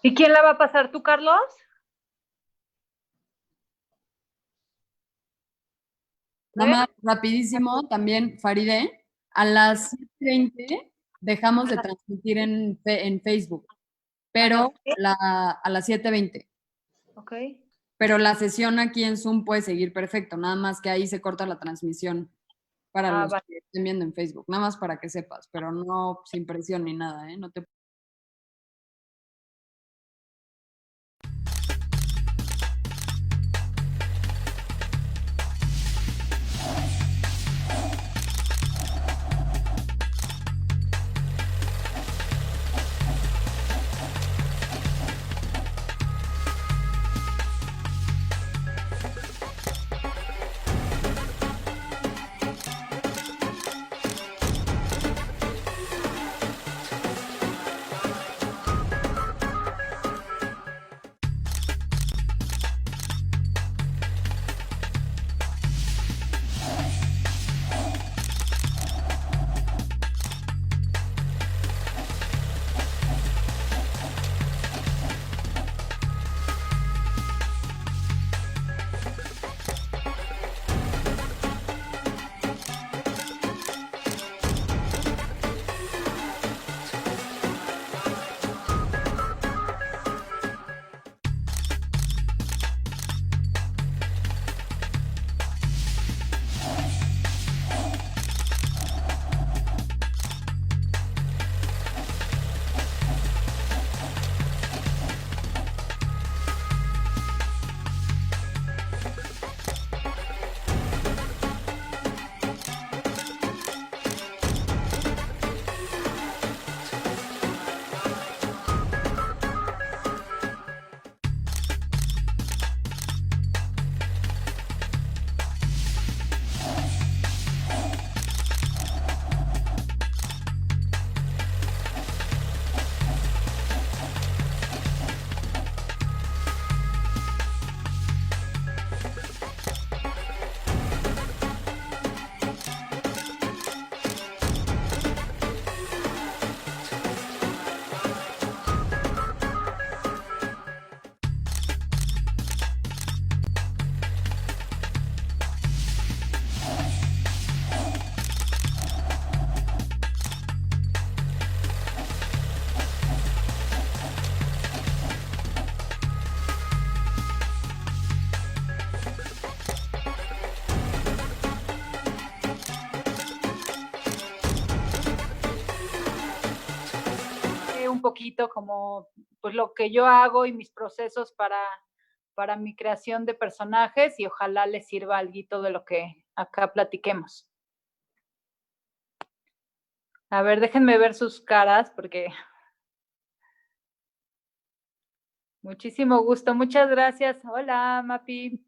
¿Y quién la va a pasar? ¿Tú, Carlos? Nada ¿Eh? más, rapidísimo, también, Faride, a las 7:20 dejamos de transmitir en Facebook, ¿A las pero qué? a las 7:20. Ok. Pero la sesión aquí en Zoom puede seguir perfecto, nada más que ahí se corta la transmisión para Ah, los vale. que estén viendo en Facebook, nada más para que sepas, pero no sin presión ni nada, ¿eh? No te Un poquito como pues lo que yo hago y mis procesos para mi creación de personajes y ojalá les sirva algo de lo que acá platiquemos. A ver, déjenme ver sus caras porque muchísimo gusto. Muchas gracias. Hola, Mapi.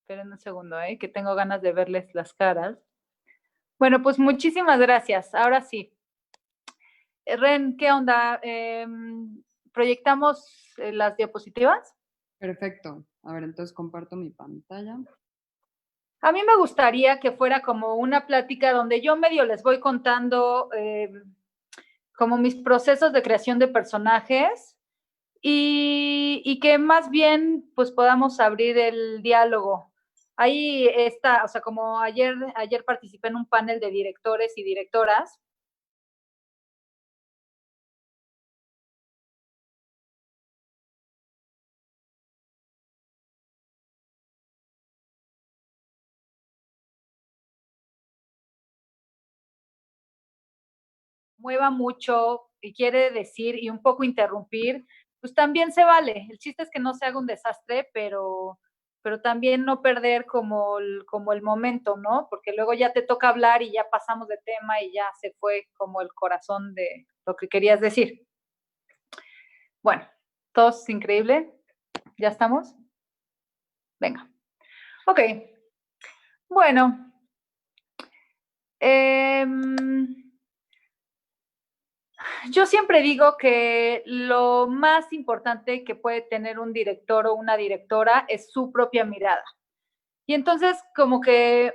Esperen un segundo, que tengo ganas de verles las caras. Bueno, pues muchísimas gracias. Ahora sí. Ren, ¿qué onda? ¿Proyectamos las diapositivas? Perfecto. A ver, entonces comparto mi pantalla. A mí me gustaría que fuera como una plática donde yo medio les voy contando como mis procesos de creación de personajes y que más bien pues podamos abrir el diálogo. Ahí está, o sea, como ayer participé en un panel de directores y directoras. Mueva mucho y quiere decir y un poco interrumpir, pues también se vale. El chiste es que no se haga un desastre, pero también no perder como el momento, ¿no? Porque luego ya te toca hablar y ya pasamos de tema y ya se fue como el corazón de lo que querías decir. Bueno, todos increíble. ¿Ya estamos? Venga. Ok. Bueno. Eh, Yo siempre digo que lo más importante que puede tener un director o una directora es su propia mirada. Y entonces como que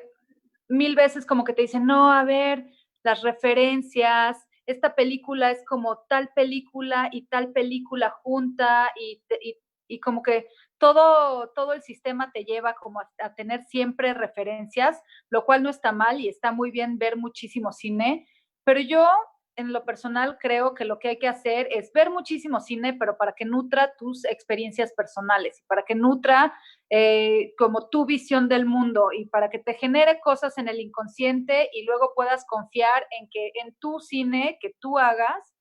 mil veces como que te dicen, no, a ver, las referencias, esta película es como tal película y tal película junta y como que todo el sistema te lleva como a tener siempre referencias, lo cual no está mal y está muy bien ver muchísimo cine, pero yo en lo personal creo que lo que hay que hacer es ver muchísimo cine, pero para que nutra tus experiencias personales, para que nutra como tu visión del mundo y para que te genere cosas en el inconsciente y luego puedas confiar en que en tu cine que tú hagas,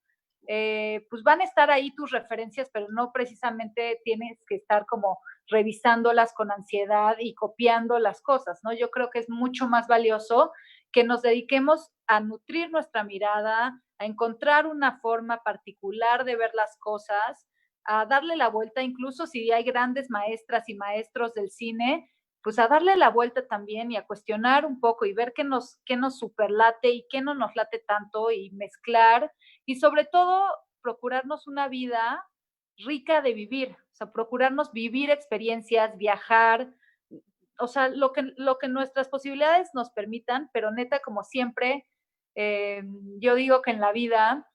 pues van a estar ahí tus referencias, pero no precisamente tienes que estar como revisándolas con ansiedad y copiando las cosas, ¿no? Yo creo que es mucho más valioso que nos dediquemos a nutrir nuestra mirada, a encontrar una forma particular de ver las cosas, a darle la vuelta, incluso si hay grandes maestras y maestros del cine, pues a darle la vuelta también y a cuestionar un poco y ver qué nos superlate y qué no nos late tanto y mezclar y sobre todo procurarnos una vida rica de vivir, o sea, procurarnos vivir experiencias, viajar, o sea, lo que nuestras posibilidades nos permitan, pero neta, como siempre, yo digo que en la vida,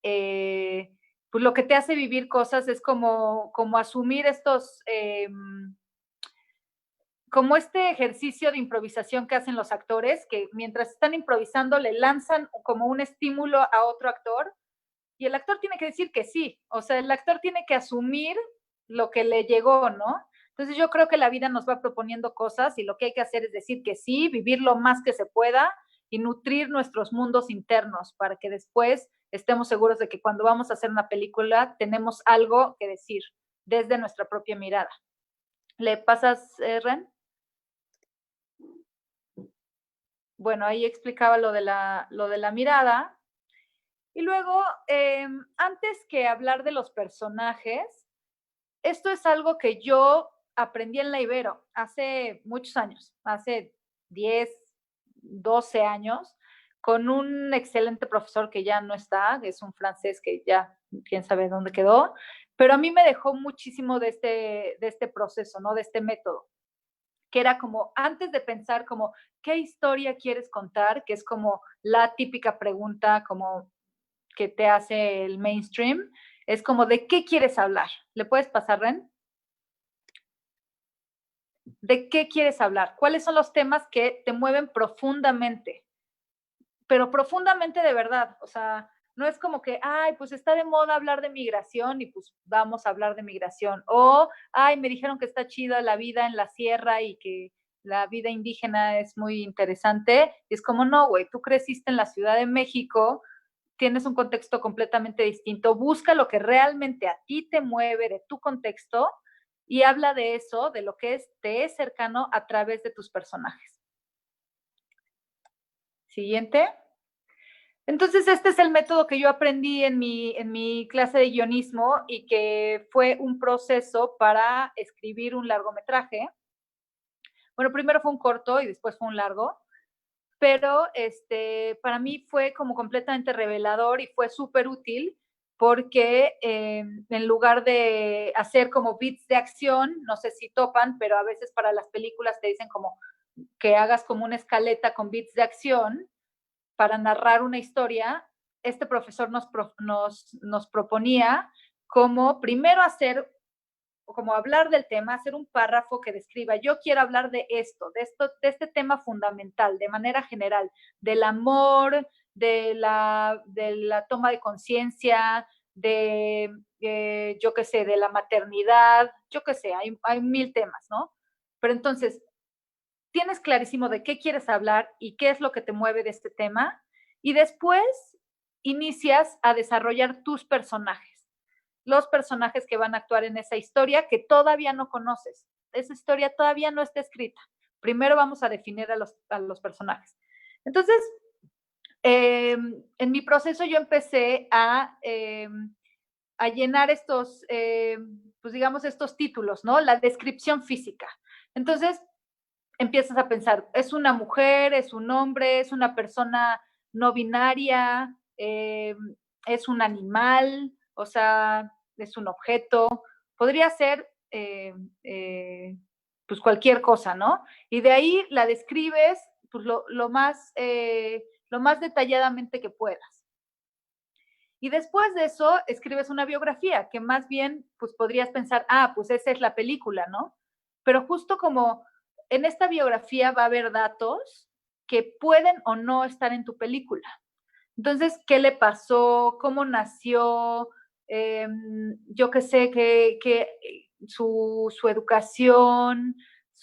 pues lo que te hace vivir cosas es como asumir estos, como este ejercicio de improvisación que hacen los actores, que mientras están improvisando le lanzan como un estímulo a otro actor y el actor tiene que decir que sí, o sea, el actor tiene que asumir lo que le llegó, ¿no? Entonces yo creo que la vida nos va proponiendo cosas y lo que hay que hacer es decir que sí, vivir lo más que se pueda y nutrir nuestros mundos internos para que después estemos seguros de que cuando vamos a hacer una película tenemos algo que decir desde nuestra propia mirada. ¿Le pasas, Ren? Bueno, ahí explicaba lo de la mirada. Y luego, antes que hablar de los personajes, esto es algo que yo aprendí en la Ibero hace muchos años, hace 10, 12 años, con un excelente profesor que ya no está, es un francés que ya quién sabe dónde quedó, pero a mí me dejó muchísimo de este proceso, ¿no? De este método, que era como antes de pensar como qué historia quieres contar, que es como la típica pregunta como que te hace el mainstream, es como de qué quieres hablar. ¿Le puedes pasar, Ren? ¿De qué quieres hablar? ¿Cuáles son los temas que te mueven profundamente? Pero profundamente de verdad, o sea, no es como que, ay, pues está de moda hablar de migración y pues vamos a hablar de migración. O, ay, me dijeron que está chida la vida en la sierra y que la vida indígena es muy interesante. Y es como, no, güey, tú creciste en la Ciudad de México, tienes un contexto completamente distinto, busca lo que realmente a ti te mueve de tu contexto y habla de eso, de lo que te es cercano a través de tus personajes. Siguiente. Entonces, este es el método que yo aprendí en mi clase de guionismo y que fue un proceso para escribir un largometraje. Bueno, primero fue un corto y después fue un largo, pero para mí fue como completamente revelador y fue súper útil porque en lugar de hacer como bits de acción, no sé si topan, pero a veces para las películas te dicen como que hagas como una escaleta con bits de acción para narrar una historia, este profesor nos proponía como primero hacer como hablar del tema, hacer un párrafo que describa, yo quiero hablar de esto, de este tema fundamental, de manera general, del amor, de la toma de conciencia, yo qué sé, de la maternidad, yo qué sé, hay mil temas, ¿no? Pero entonces, tienes clarísimo de qué quieres hablar y qué es lo que te mueve de este tema, y después inicias a desarrollar tus personajes, los personajes que van a actuar en esa historia que todavía no conoces. Esa historia todavía no está escrita. Primero vamos a definir a los personajes. Entonces, en mi proceso yo empecé a llenar estos, pues digamos, estos títulos, ¿no? La descripción física. Entonces, empiezas a pensar, ¿es una mujer, es un hombre, es una persona no binaria, es un animal, o sea, es un objeto? Podría ser pues cualquier cosa, ¿no? Y de ahí la describes pues lo más detalladamente que puedas. Y después de eso escribes una biografía, que más bien pues podrías pensar, pues esa es la película, ¿no? Pero justo como en esta biografía va a haber datos que pueden o no estar en tu película. Entonces, ¿qué le pasó? ¿Cómo nació? Yo qué sé, su educación,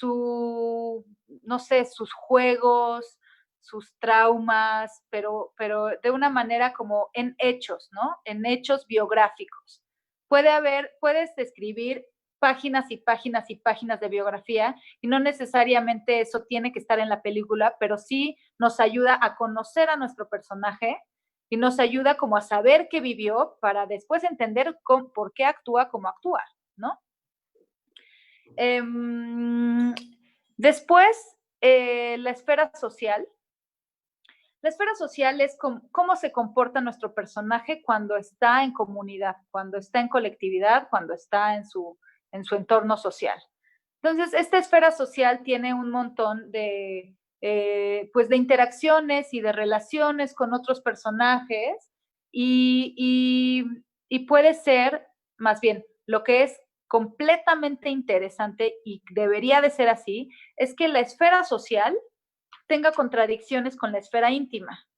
no sé, sus juegos, sus traumas, pero de una manera como en hechos, ¿no? En hechos biográficos. Puedes escribir páginas y páginas y páginas de biografía y no necesariamente eso tiene que estar en la película, pero sí nos ayuda a conocer a nuestro personaje y nos ayuda como a saber qué vivió para después entender por qué actúa como actúa, ¿no? Después, la esfera social. La esfera social es cómo se comporta nuestro personaje cuando está en comunidad, cuando está en colectividad, cuando está en su entorno social. Entonces, esta esfera social tiene un montón pues de interacciones y de relaciones con otros personajes y puede ser, más bien, lo que es completamente interesante y debería de ser así, es que la esfera social tenga contradicciones con la esfera íntima.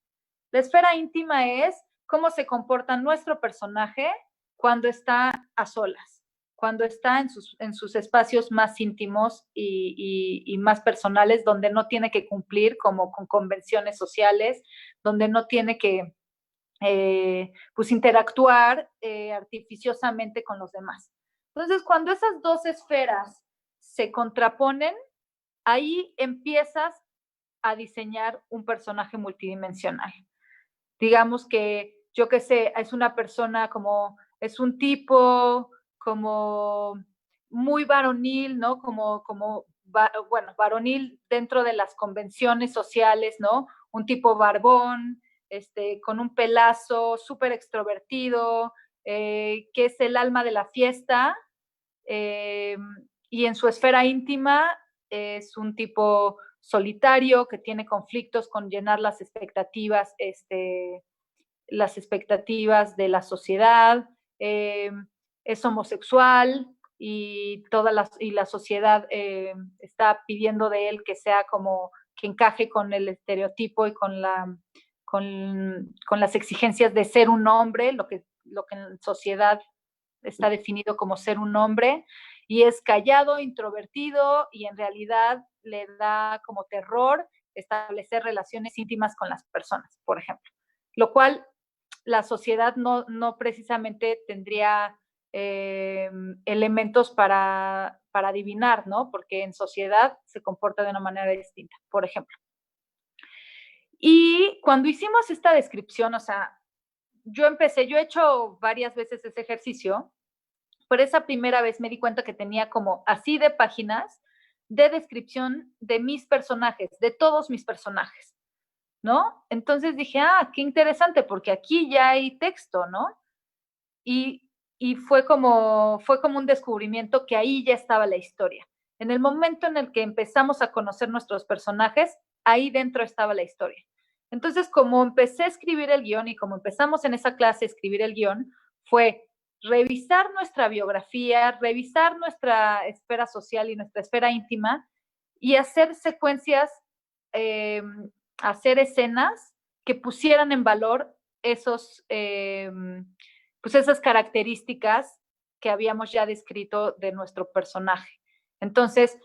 La esfera íntima es cómo se comporta nuestro personaje cuando está a solas, cuando está en sus espacios más íntimos y más personales, donde no tiene que cumplir como con convenciones sociales, donde no tiene que pues interactuar artificiosamente con los demás. Entonces, cuando esas dos esferas se contraponen, ahí empiezas a diseñar un personaje multidimensional. Digamos que, yo qué sé, es una persona como, es un tipo como muy varonil, ¿no? Bueno, varonil dentro de las convenciones sociales, ¿no? Un tipo barbón, con un pelazo, súper extrovertido, que es el alma de la fiesta, eh, y en su esfera íntima es un tipo solitario que tiene conflictos con llenar las expectativas de la sociedad, es homosexual y la sociedad está pidiendo de él que sea como que encaje con el estereotipo y con las exigencias de ser un hombre, lo que en sociedad está definido como ser un hombre, y es callado, introvertido, y en realidad le da como terror establecer relaciones íntimas con las personas, por ejemplo. Lo cual la sociedad no precisamente tendría elementos para adivinar, ¿no? Porque en sociedad se comporta de una manera distinta, por ejemplo. Y cuando hicimos esta descripción, o sea, yo he hecho varias veces ese ejercicio, pero esa primera vez me di cuenta que tenía como así de páginas de descripción de mis personajes, de todos mis personajes, ¿no? Entonces dije, qué interesante, porque aquí ya hay texto, ¿no? Y fue como un descubrimiento que ahí ya estaba la historia. En el momento en el que empezamos a conocer nuestros personajes, ahí dentro estaba la historia. Entonces, como empecé a escribir el guión y como empezamos en esa clase a escribir el guión, fue revisar nuestra biografía, revisar nuestra esfera social y nuestra esfera íntima y hacer secuencias, hacer escenas que pusieran en valor pues esas características que habíamos ya descrito de nuestro personaje. Entonces,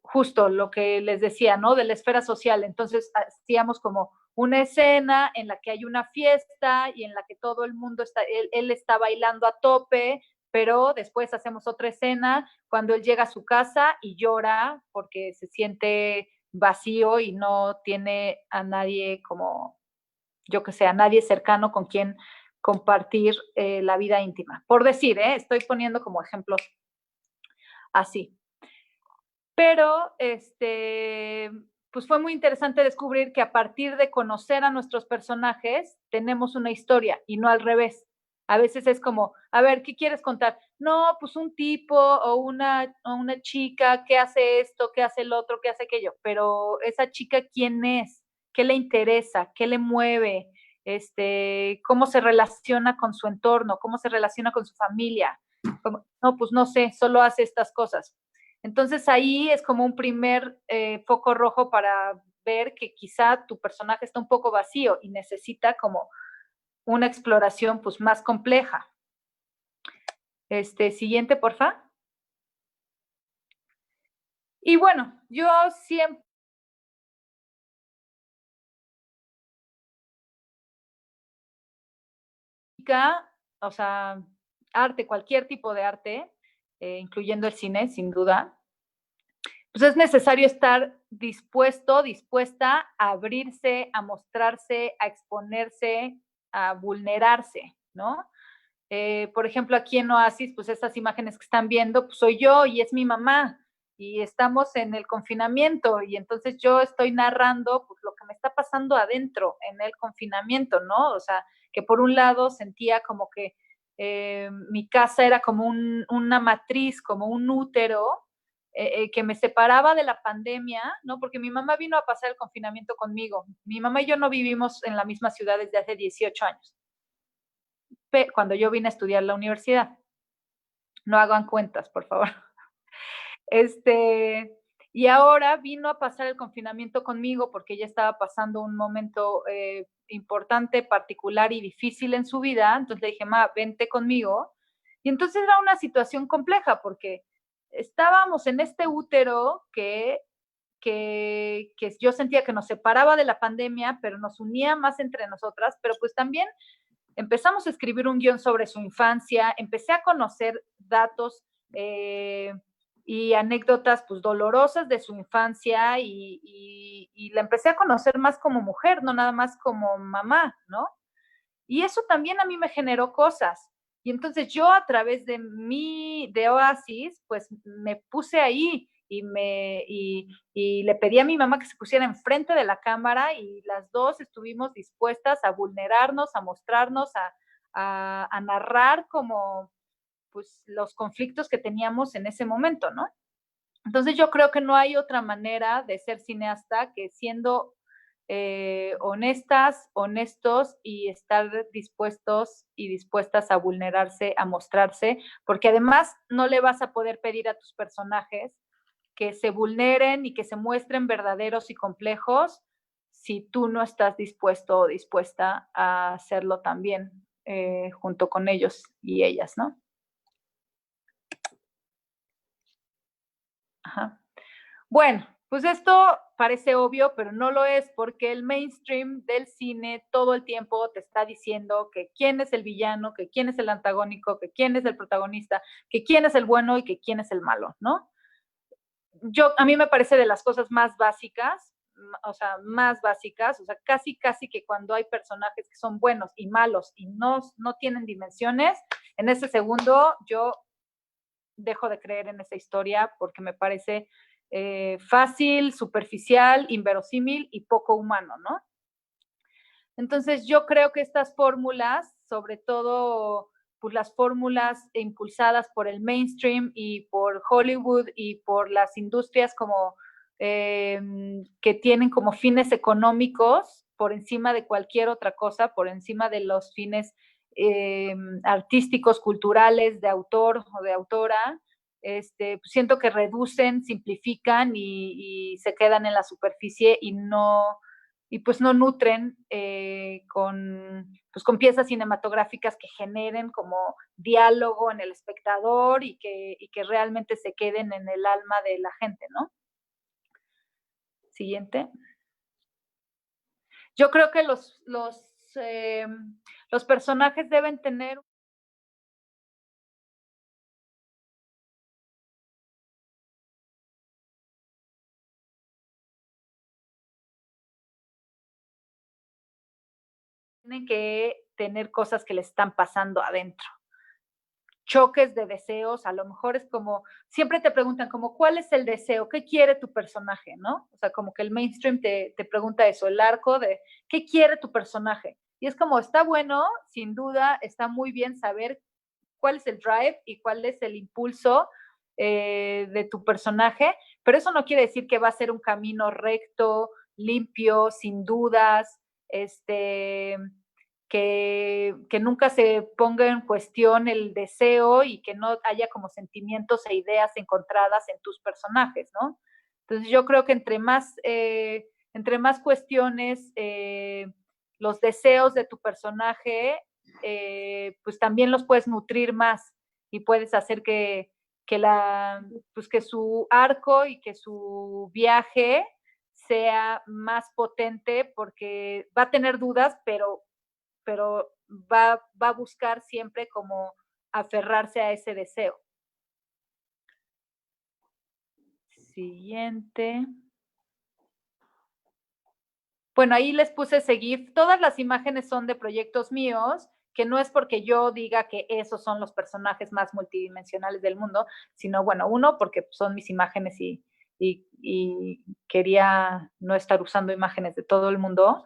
justo lo que les decía, ¿no? De la esfera social. Entonces, hacíamos como una escena en la que hay una fiesta y en la que todo el mundo él está bailando a tope, pero después hacemos otra escena cuando él llega a su casa y llora porque se siente vacío y no tiene a nadie como, yo que sé, a nadie cercano con quien compartir la vida íntima. Por decir, estoy poniendo como ejemplos así. Pero, pues fue muy interesante descubrir que a partir de conocer a nuestros personajes, tenemos una historia y no al revés. A veces es como, a ver, ¿qué quieres contar? No, pues un tipo o una chica que hace esto, que hace el otro, que hace aquello. Pero esa chica, ¿quién es? ¿Qué le interesa? ¿Qué le mueve? cómo se relaciona con su entorno, cómo se relaciona con su familia. No, pues no sé, solo hace estas cosas. Entonces ahí es como un primer foco rojo para ver que quizá tu personaje está un poco vacío y necesita como una exploración pues más compleja. Siguiente, porfa. Y bueno, yo siempre o sea, arte, cualquier tipo de arte, incluyendo el cine, sin duda, pues es necesario estar dispuesto, dispuesta a abrirse, a mostrarse, a exponerse, a vulnerarse, ¿no? Por ejemplo, aquí en Oasis, pues estas imágenes que están viendo, pues soy yo y es mi mamá y estamos en el confinamiento y entonces yo estoy narrando pues lo que me está pasando adentro en el confinamiento, ¿no? O sea, que por un lado sentía como que mi casa era como una matriz, como un útero que me separaba de la pandemia, ¿no? Porque mi mamá vino a pasar el confinamiento conmigo. Mi mamá y yo no vivimos en la misma ciudad desde hace 18 años cuando yo vine a estudiar la universidad. No hagan cuentas, por favor. Y ahora vino a pasar el confinamiento conmigo porque ella estaba pasando un momento importante, particular y difícil en su vida. Entonces le dije, ma, vente conmigo. Y entonces era una situación compleja porque estábamos en este útero que yo sentía que nos separaba de la pandemia, pero nos unía más entre nosotras, pero pues también empezamos a escribir un guión sobre su infancia, empecé a conocer datos y anécdotas pues dolorosas de su infancia y la empecé a conocer más como mujer, no nada más como mamá, ¿no? Y eso también a mí me generó cosas. Y entonces yo a través de Oasis, pues me puse ahí y le pedí a mi mamá que se pusiera enfrente de la cámara y las dos estuvimos dispuestas a vulnerarnos, a mostrarnos, a narrar como pues los conflictos que teníamos en ese momento, ¿no? Entonces yo creo que no hay otra manera de ser cineasta que siendo honestas, honestos y estar dispuestos y dispuestas a vulnerarse, a mostrarse, porque además no le vas a poder pedir a tus personajes que se vulneren y que se muestren verdaderos y complejos si tú no estás dispuesto o dispuesta a hacerlo también junto con ellos y ellas, ¿no? Ajá. Bueno, pues esto parece obvio, pero no lo es porque el mainstream del cine todo el tiempo te está diciendo que quién es el villano, que quién es el antagónico, que quién es el protagonista, que quién es el bueno y que quién es el malo, ¿no? A mí me parece de las cosas más básicas, o sea, casi que cuando hay personajes que son buenos y malos y no tienen dimensiones, en ese segundo yo dejo de creer en esa historia porque me parece fácil, superficial, inverosímil y poco humano, ¿no? Entonces yo creo que estas fórmulas, sobre todo pues, las fórmulas impulsadas por el mainstream y por Hollywood y por las industrias como que tienen como fines económicos por encima de cualquier otra cosa, por encima de los fines artísticos, culturales, de autor o de autora, siento que reducen, simplifican y se quedan en la superficie y pues no nutren con piezas cinematográficas que generen como diálogo en el espectador y que realmente se queden en el alma de la gente, ¿no? Siguiente. Yo creo que los personajes deben tener tienen que tener cosas que le están pasando adentro. Choques de deseos, a lo mejor es como, siempre te preguntan como, ¿cuál es el deseo? ¿Qué quiere tu personaje? ¿No? O sea, como que el mainstream te pregunta eso, el arco de, ¿qué quiere tu personaje? Y es como, está bueno, sin duda, está muy bien saber cuál es el drive y cuál es el impulso de tu personaje, pero eso no quiere decir que va a ser un camino recto, limpio, sin dudas, que nunca se ponga en cuestión el deseo y que no haya como sentimientos e ideas encontradas en tus personajes, ¿no? Entonces yo creo que entre más cuestiones los deseos de tu personaje, pues también los puedes nutrir más y puedes hacer pues que su arco y que su viaje sea más potente, porque va a tener dudas, pero va a buscar siempre como aferrarse a ese deseo. Siguiente. Bueno, ahí les puse seguir. Todas las imágenes son de proyectos míos, que no es porque yo diga que esos son los personajes más multidimensionales del mundo, sino, bueno, uno, porque son mis imágenes y quería no estar usando imágenes de todo el mundo.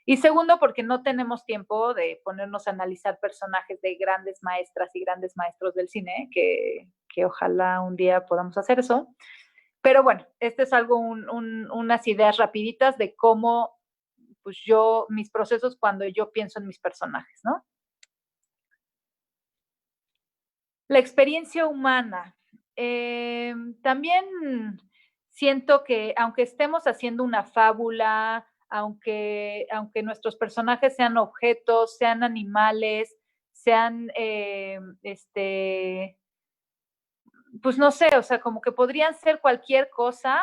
Y segundo, porque no tenemos tiempo de ponernos a analizar personajes de grandes maestras y grandes maestros del cine, que ojalá un día podamos hacer eso. Pero bueno, este es algo, unas ideas rapiditas de cómo pues mis procesos cuando yo pienso en mis personajes, ¿no? La experiencia humana. También siento que aunque estemos haciendo una fábula, aunque nuestros personajes sean objetos, sean animales, sean, pues no sé, o sea, como que podrían ser cualquier cosa,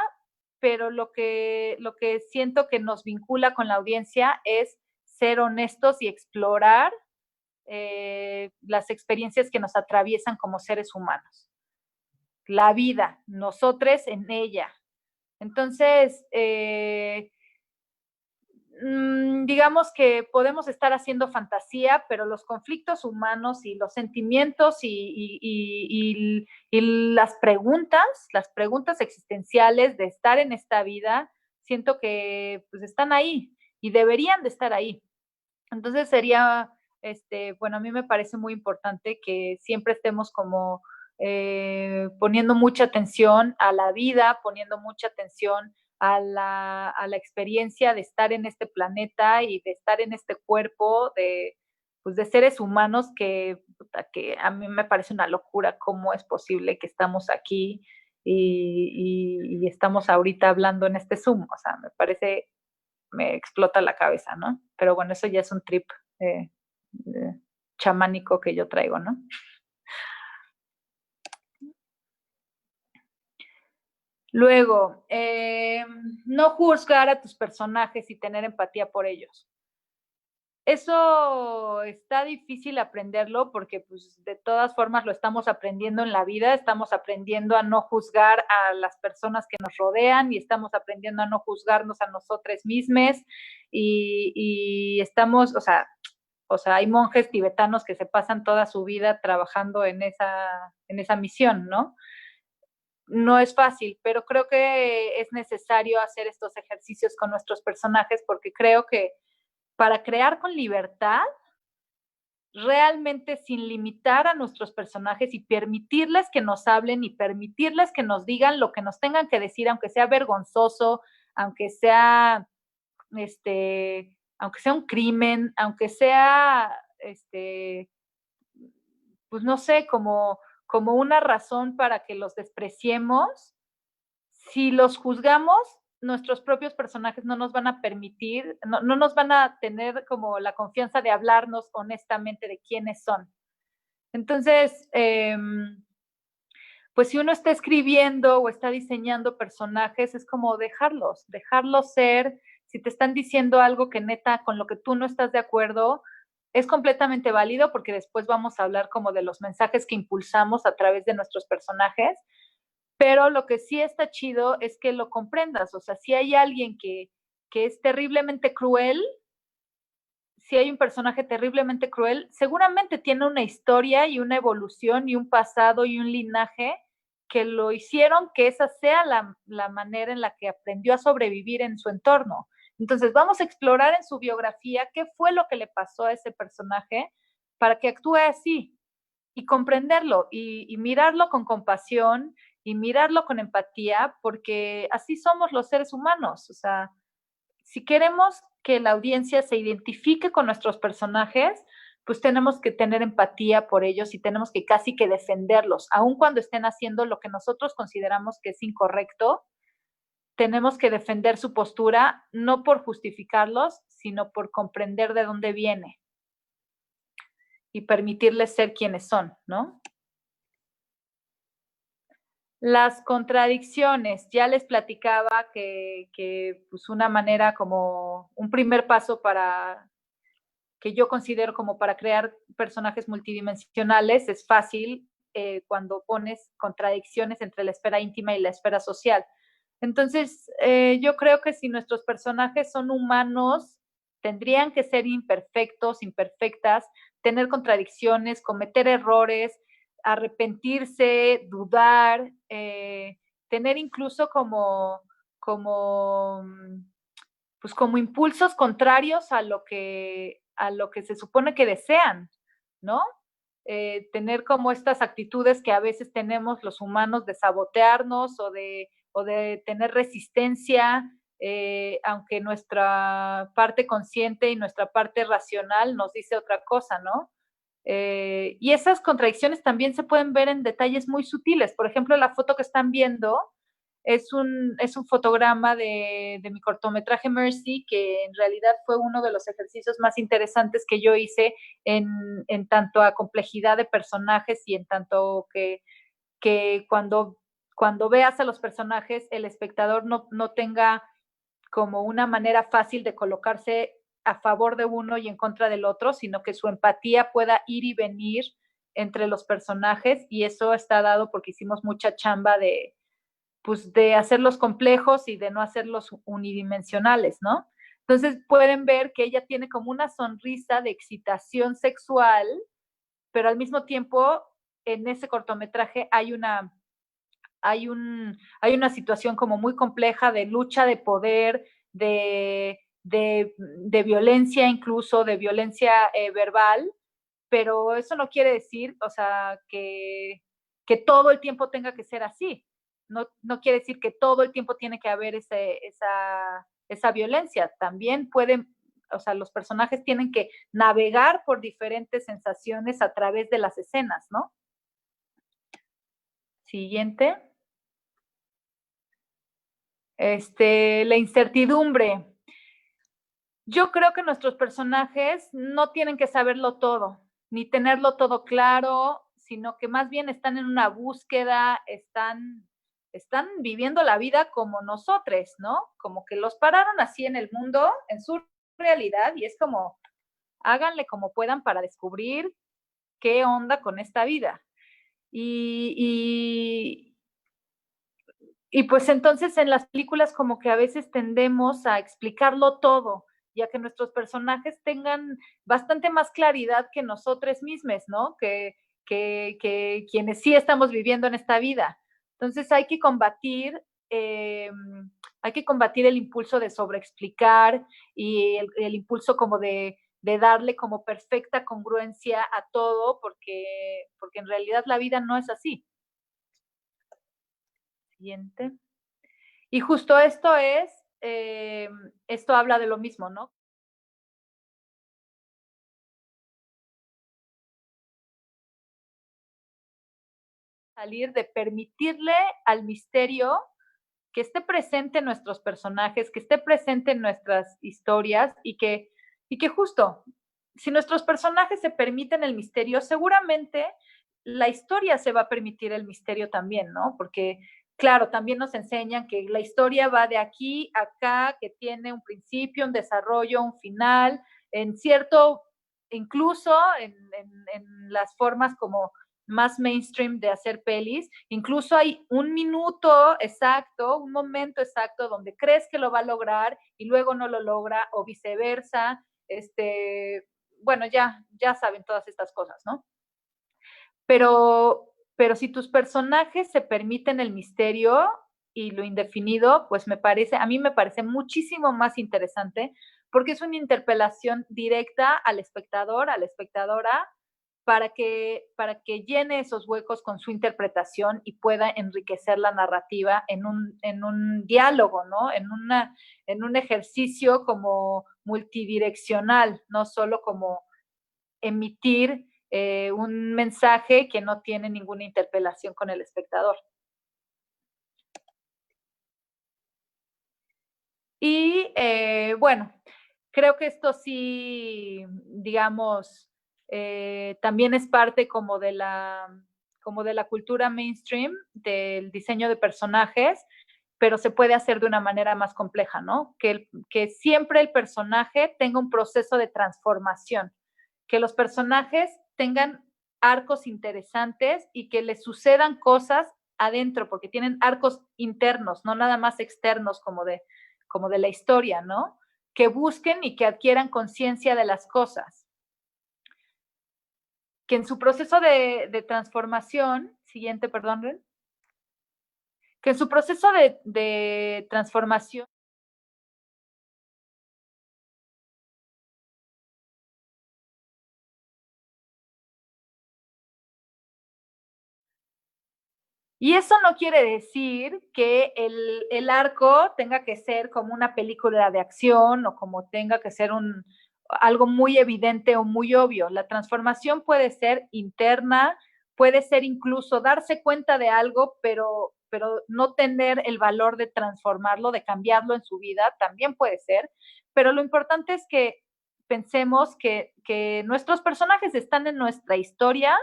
pero lo que siento que nos vincula con la audiencia es ser honestos y explorar las experiencias que nos atraviesan como seres humanos. La vida, nosotros en ella. Entonces, digamos que podemos estar haciendo fantasía, pero los conflictos humanos y los sentimientos y las preguntas existenciales de estar en esta vida, siento que pues están ahí y deberían de estar ahí. Entonces sería, bueno, a mí me parece muy importante que siempre estemos como poniendo mucha atención a la vida, poniendo mucha atención a la experiencia de estar en este planeta y de estar en este cuerpo pues de seres humanos que a mí me parece una locura cómo es posible que estamos aquí y estamos ahorita hablando en este Zoom. O sea, me explota la cabeza, ¿no? Pero bueno, eso ya es un trip eh, chamánico que yo traigo, ¿no? Luego, no juzgar a tus personajes y tener empatía por ellos. Eso está difícil aprenderlo porque pues de todas formas lo estamos aprendiendo en la vida, estamos aprendiendo a no juzgar a las personas que nos rodean y estamos aprendiendo a no juzgarnos a nosotros mismos y estamos, o sea, hay monjes tibetanos que se pasan toda su vida trabajando en esa misión, ¿no? No es fácil, pero creo que es necesario hacer estos ejercicios con nuestros personajes porque creo que para crear con libertad, realmente sin limitar a nuestros personajes y permitirles que nos hablen y permitirles que nos digan lo que nos tengan que decir, aunque sea vergonzoso, aunque sea, aunque sea un crimen, aunque sea, pues no sé, como una razón para que los despreciemos, si los juzgamos, nuestros propios personajes no nos van a permitir, no nos van a tener como la confianza de hablarnos honestamente de quiénes son. Entonces, pues si uno está escribiendo o está diseñando personajes, es como dejarlos ser. Si te están diciendo algo que neta con lo que tú no estás de acuerdo, es completamente válido porque después vamos a hablar como de los mensajes que impulsamos a través de nuestros personajes, pero lo que sí está chido es que lo comprendas. O sea, si hay alguien que es terriblemente cruel, si hay un personaje terriblemente cruel, seguramente tiene una historia y una evolución y un pasado y un linaje que lo hicieron que esa sea la manera en la que aprendió a sobrevivir en su entorno. Entonces vamos a explorar en su biografía qué fue lo que le pasó a ese personaje para que actúe así y comprenderlo y mirarlo con compasión y mirarlo con empatía, porque así somos los seres humanos. O sea, si queremos que la audiencia se identifique con nuestros personajes, pues tenemos que tener empatía por ellos y tenemos que casi que defenderlos, aun cuando estén haciendo lo que nosotros consideramos que es incorrecto. Tenemos que defender su postura, no por justificarlos, sino por comprender de dónde viene y permitirles ser quienes son, ¿no? Las contradicciones, ya les platicaba que pues una manera como un primer paso para que yo considero como para crear personajes multidimensionales es fácil cuando pones contradicciones entre la esfera íntima y la esfera social. Entonces, yo creo que si nuestros personajes son humanos, tendrían que ser imperfectos, imperfectas, tener contradicciones, cometer errores, arrepentirse, dudar, tener incluso como, pues como impulsos contrarios a lo que se supone que desean, ¿no? Tener como estas actitudes que a veces tenemos los humanos de sabotearnos o de tener resistencia, aunque nuestra parte consciente y nuestra parte racional nos dice otra cosa, ¿no? Y esas contradicciones también se pueden ver en detalles muy sutiles. Por ejemplo, la foto que están viendo es un fotograma de mi cortometraje Mercy, que en realidad fue uno de los ejercicios más interesantes que yo hice en tanto a complejidad de personajes y en tanto que cuando veas a los personajes, el espectador no tenga como una manera fácil de colocarse a favor de uno y en contra del otro, sino que su empatía pueda ir y venir entre los personajes, y eso está dado porque hicimos mucha chamba pues, de hacerlos complejos y de no hacerlos unidimensionales, ¿no? Entonces pueden ver que ella tiene como una sonrisa de excitación sexual, pero al mismo tiempo en ese cortometraje hay una situación como muy compleja de lucha de poder, de violencia, incluso de violencia verbal, pero eso no quiere decir, o sea, que todo el tiempo tenga que ser así. No quiere decir que todo el tiempo tiene que haber esa violencia. También pueden, o sea, los personajes tienen que navegar por diferentes sensaciones a través de las escenas, ¿no? Siguiente. La incertidumbre. Yo creo que nuestros personajes no tienen que saberlo todo, ni tenerlo todo claro, sino que más bien están en una búsqueda, están viviendo la vida como nosotros, ¿no? Como que los pararon así en el mundo, en su realidad, y es como, háganle como puedan para descubrir qué onda con esta vida. Y, y pues entonces en las películas como que a veces tendemos a explicarlo todo, ya que nuestros personajes tengan bastante más claridad que nosotros mismos, ¿no? Que quienes sí estamos viviendo en esta vida. Entonces hay que combatir el impulso de sobreexplicar y el impulso como de darle como perfecta congruencia a todo, porque en realidad la vida no es así. Siguiente. Y justo esto habla de lo mismo, ¿no? Salir de permitirle al misterio que esté presente en nuestros personajes, que esté presente en nuestras historias y que justo, si nuestros personajes se permiten el misterio, seguramente la historia se va a permitir el misterio también, ¿no? Porque, claro, también nos enseñan que la historia va de aquí a acá, que tiene un principio, un desarrollo, un final, en cierto, incluso en las formas como más mainstream de hacer pelis, incluso hay un minuto exacto, un momento exacto donde crees que lo va a lograr y luego no lo logra o viceversa. Bueno, ya saben todas estas cosas, ¿no? Pero si tus personajes se permiten el misterio y lo indefinido, pues a mí me parece muchísimo más interesante porque es una interpelación directa al espectador, a la espectadora, para que llene esos huecos con su interpretación y pueda enriquecer la narrativa en un diálogo, ¿no? En un ejercicio como multidireccional, no solo como emitir un mensaje que no tiene ninguna interpelación con el espectador. Y bueno, creo que esto sí, digamos, también es parte como de la cultura mainstream del diseño de personajes, pero se puede hacer de una manera más compleja, ¿no? Que siempre el personaje tenga un proceso de transformación, que los personajes tengan arcos interesantes y que les sucedan cosas adentro, porque tienen arcos internos, no nada más externos como de la historia, ¿no? Que busquen y que adquieran conciencia de las cosas. Que en su proceso de transformación, siguiente, perdón, Ren, que en su proceso de transformación y eso no quiere decir que el arco tenga que ser como una película de acción o como tenga que ser algo muy evidente o muy obvio. La transformación puede ser interna, puede ser incluso darse cuenta de algo, pero no tener el valor de transformarlo, de cambiarlo en su vida, también puede ser. Pero lo importante es que pensemos que nuestros personajes están en nuestra historia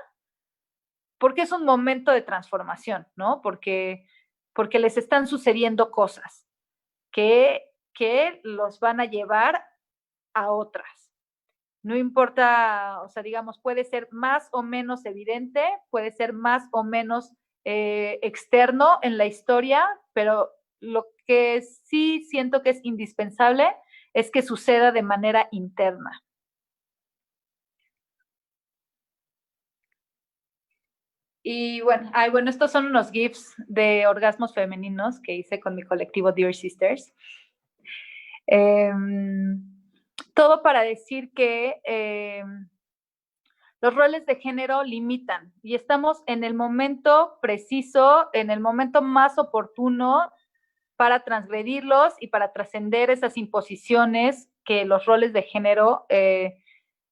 porque es un momento de transformación, ¿no? Porque les están sucediendo cosas que los van a llevar a otras. No importa, o sea, digamos, puede ser más o menos evidente, puede ser más o menos externo en la historia, pero lo que sí siento que es indispensable es que suceda de manera interna. Y bueno, estos son unos GIFs de orgasmos femeninos que hice con mi colectivo Dear Sisters. Eh, todo para decir que los roles de género limitan y estamos en el momento preciso, en el momento más oportuno para transgredirlos y para trascender esas imposiciones que los roles de género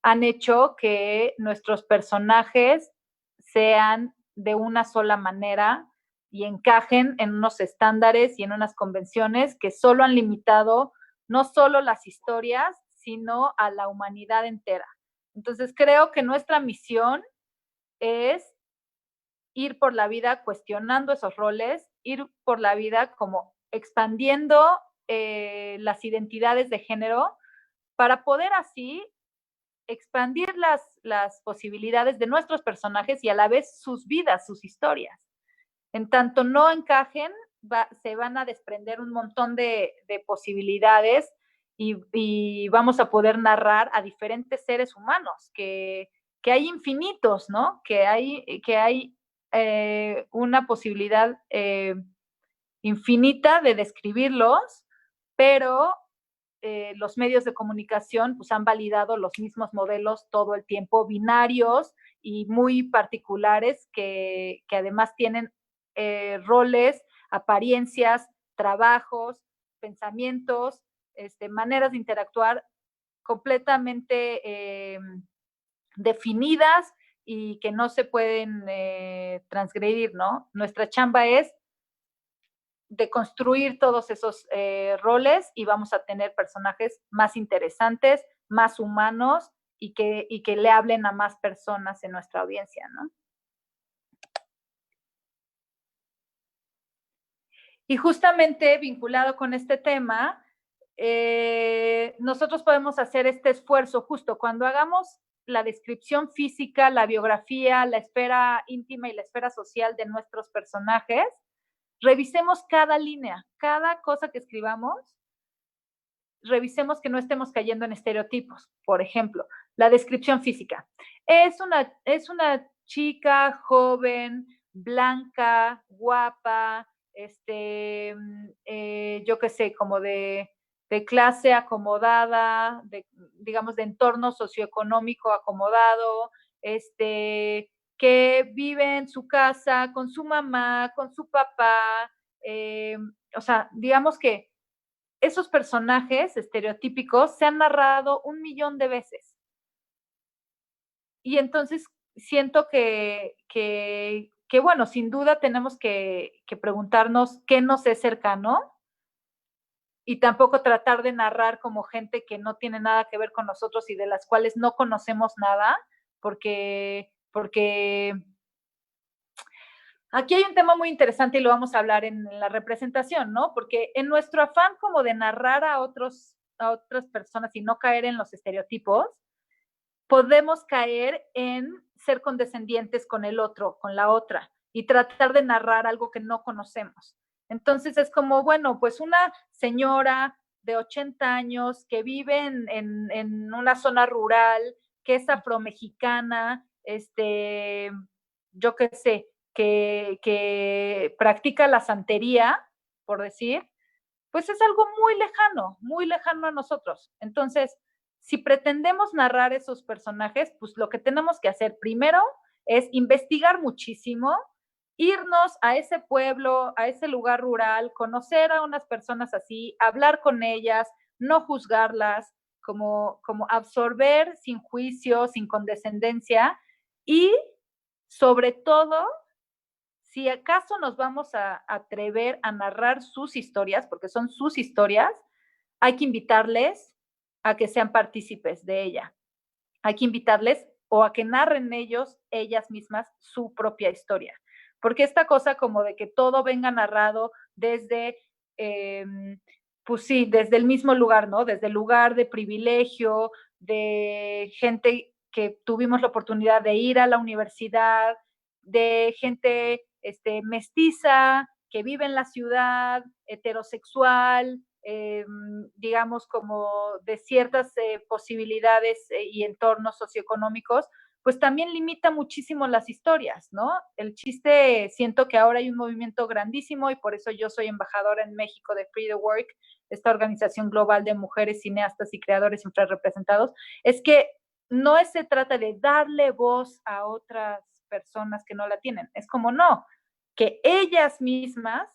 han hecho que nuestros personajes sean de una sola manera y encajen en unos estándares y en unas convenciones que solo han limitado no solo las historias, sino a la humanidad entera. Entonces creo que nuestra misión es ir por la vida cuestionando esos roles, ir por la vida como expandiendo las identidades de género para poder así expandir las posibilidades de nuestros personajes y a la vez sus vidas, sus historias. En tanto no encajen, se van a desprender un montón de posibilidades y vamos a poder narrar a diferentes seres humanos, que hay infinitos, ¿no? Que hay una posibilidad infinita de describirlos, pero los medios de comunicación pues, han validado los mismos modelos todo el tiempo, binarios y muy particulares, que además tienen roles, apariencias, trabajos, pensamientos, maneras de interactuar completamente definidas y que no se pueden transgredir, ¿no? Nuestra chamba es de construir todos esos roles y vamos a tener personajes más interesantes, más humanos y que le hablen a más personas en nuestra audiencia, ¿no? Y justamente vinculado con este tema, nosotros podemos hacer este esfuerzo justo cuando hagamos la descripción física, la biografía, la esfera íntima y la esfera social de nuestros personajes. Revisemos cada línea, cada cosa que escribamos, revisemos que no estemos cayendo en estereotipos. Por ejemplo, la descripción física. Es una chica joven, blanca, guapa, yo qué sé, como de clase acomodada, digamos, de entorno socioeconómico acomodado, que vive en su casa con su mamá, con su papá, o sea, digamos que esos personajes estereotípicos se han narrado 1,000,000 de veces. Y entonces siento que bueno, sin duda tenemos que preguntarnos qué nos es cercano y tampoco tratar de narrar como gente que no tiene nada que ver con nosotros y de las cuales no conocemos nada, porque aquí hay un tema muy interesante y lo vamos a hablar en la representación, ¿no? Porque en nuestro afán como de narrar a otras personas y no caer en los estereotipos, podemos caer en ser condescendientes con el otro, con la otra, y tratar de narrar algo que no conocemos. Entonces es como, bueno, pues una señora de 80 años que vive en una zona rural, que es afromexicana, yo qué sé, que practica la santería, por decir, pues es algo muy lejano a nosotros. Entonces, si pretendemos narrar esos personajes, pues lo que tenemos que hacer primero es investigar muchísimo, irnos a ese pueblo, a ese lugar rural, conocer a unas personas así, hablar con ellas, no juzgarlas, como absorber sin juicio, sin condescendencia y sobre todo si acaso nos vamos a atrever a narrar sus historias, porque son sus historias, hay que invitarles a que sean partícipes de ella. Hay que invitarles o a que narren ellos, ellas mismas, su propia historia. Porque esta cosa como de que todo venga narrado desde, pues sí, desde el mismo lugar, ¿no? Desde el lugar de privilegio, de gente que tuvimos la oportunidad de ir a la universidad, de gente mestiza, que vive en la ciudad, heterosexual, digamos, como de ciertas posibilidades y entornos socioeconómicos, pues también limita muchísimo las historias, ¿no? El chiste, siento que ahora hay un movimiento grandísimo y por eso yo soy embajadora en México de Free the Work, esta organización global de mujeres cineastas y creadores infrarrepresentados, es que no se trata de darle voz a otras personas que no la tienen, es como no, que ellas mismas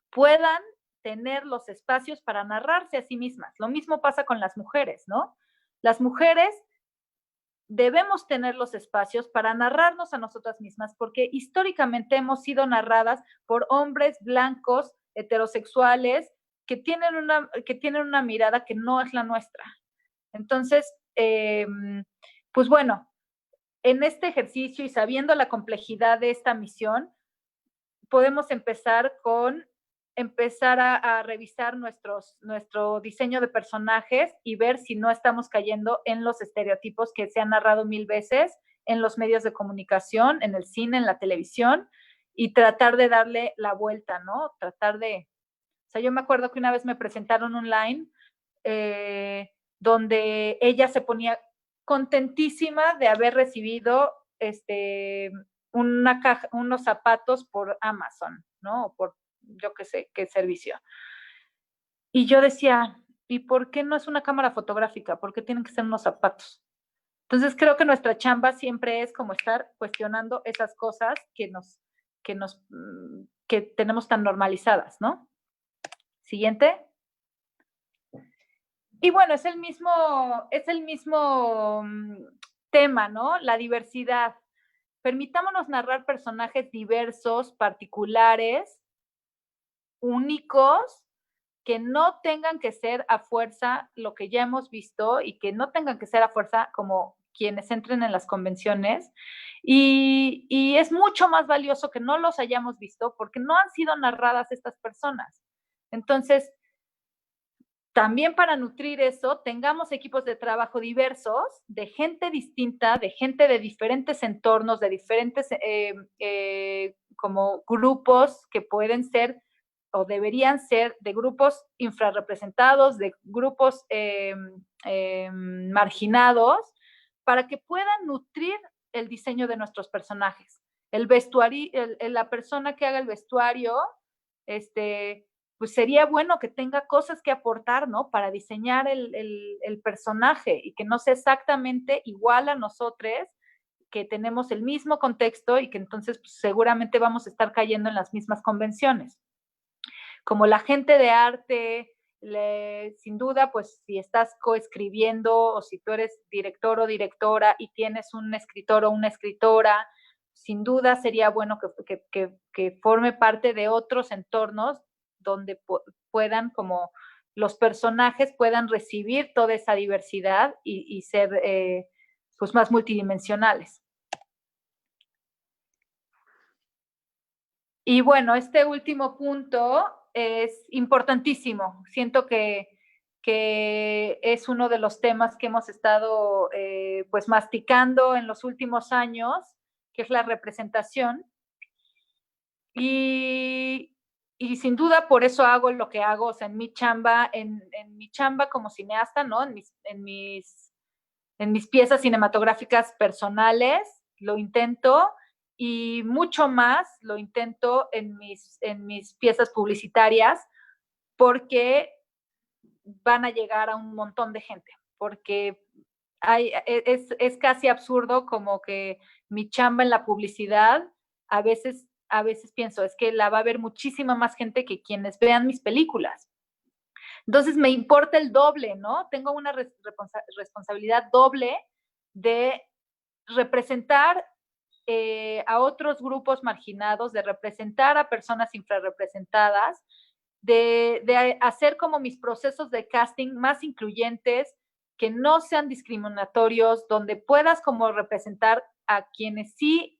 puedan tener los espacios para narrarse a sí mismas. Lo mismo pasa con las mujeres, ¿no? Las mujeres debemos tener los espacios para narrarnos a nosotras mismas, porque históricamente hemos sido narradas por hombres blancos, heterosexuales, que tienen una mirada que no es la nuestra. Entonces, pues bueno, en este ejercicio y sabiendo la complejidad de esta misión, podemos empezar a revisar nuestro diseño de personajes y ver si no estamos cayendo en los estereotipos que se han narrado 1000 veces en los medios de comunicación, en el cine, en la televisión, y tratar de darle la vuelta, ¿no? O sea, yo me acuerdo que una vez me presentaron online donde ella se ponía contentísima de haber recibido unos zapatos por Amazon, ¿no? O por yo qué sé, qué servicio. Y yo decía, ¿y por qué no es una cámara fotográfica? ¿Por qué tienen que ser unos zapatos? Entonces creo que nuestra chamba siempre es como estar cuestionando esas cosas que tenemos tan normalizadas, ¿no? Siguiente. Y bueno, es el mismo tema, ¿no? La diversidad. Permitámonos narrar personajes diversos, particulares, únicos, que no tengan que ser a fuerza lo que ya hemos visto y que no tengan que ser a fuerza como quienes entren en las convenciones. Y es mucho más valioso que no los hayamos visto porque no han sido narradas estas personas. Entonces, también para nutrir eso, tengamos equipos de trabajo diversos, de gente distinta, de gente de diferentes entornos, de diferentes como grupos que pueden ser o deberían ser de grupos infrarrepresentados, de grupos marginados, para que puedan nutrir el diseño de nuestros personajes. El vestuario, la persona que haga el vestuario, pues sería bueno que tenga cosas que aportar, ¿no? Para diseñar el personaje y que no sea exactamente igual a nosotros, que tenemos el mismo contexto y que entonces pues, seguramente vamos a estar cayendo en las mismas convenciones. Como la gente de arte, sin duda, pues si estás coescribiendo o si tú eres director o directora y tienes un escritor o una escritora, sin duda sería bueno que forme parte de otros entornos donde puedan como los personajes puedan recibir toda esa diversidad y ser pues más multidimensionales. Y bueno, este último punto es importantísimo. Siento que es uno de los temas que hemos estado pues masticando en los últimos años, que es la representación. Y sin duda por eso hago lo que hago, o sea, en mi chamba como cineasta, ¿no? En mis piezas cinematográficas personales, lo intento, y mucho más lo intento en mis piezas publicitarias, porque van a llegar a un montón de gente, porque es casi absurdo como que mi chamba en la publicidad, a veces pienso, es que la va a ver muchísima más gente que quienes vean mis películas. Entonces me importa el doble, ¿no? Tengo una responsabilidad doble de representar a otros grupos marginados, de representar a personas infrarrepresentadas, de hacer como mis procesos de casting más incluyentes, que no sean discriminatorios, donde puedas como representar a quienes sí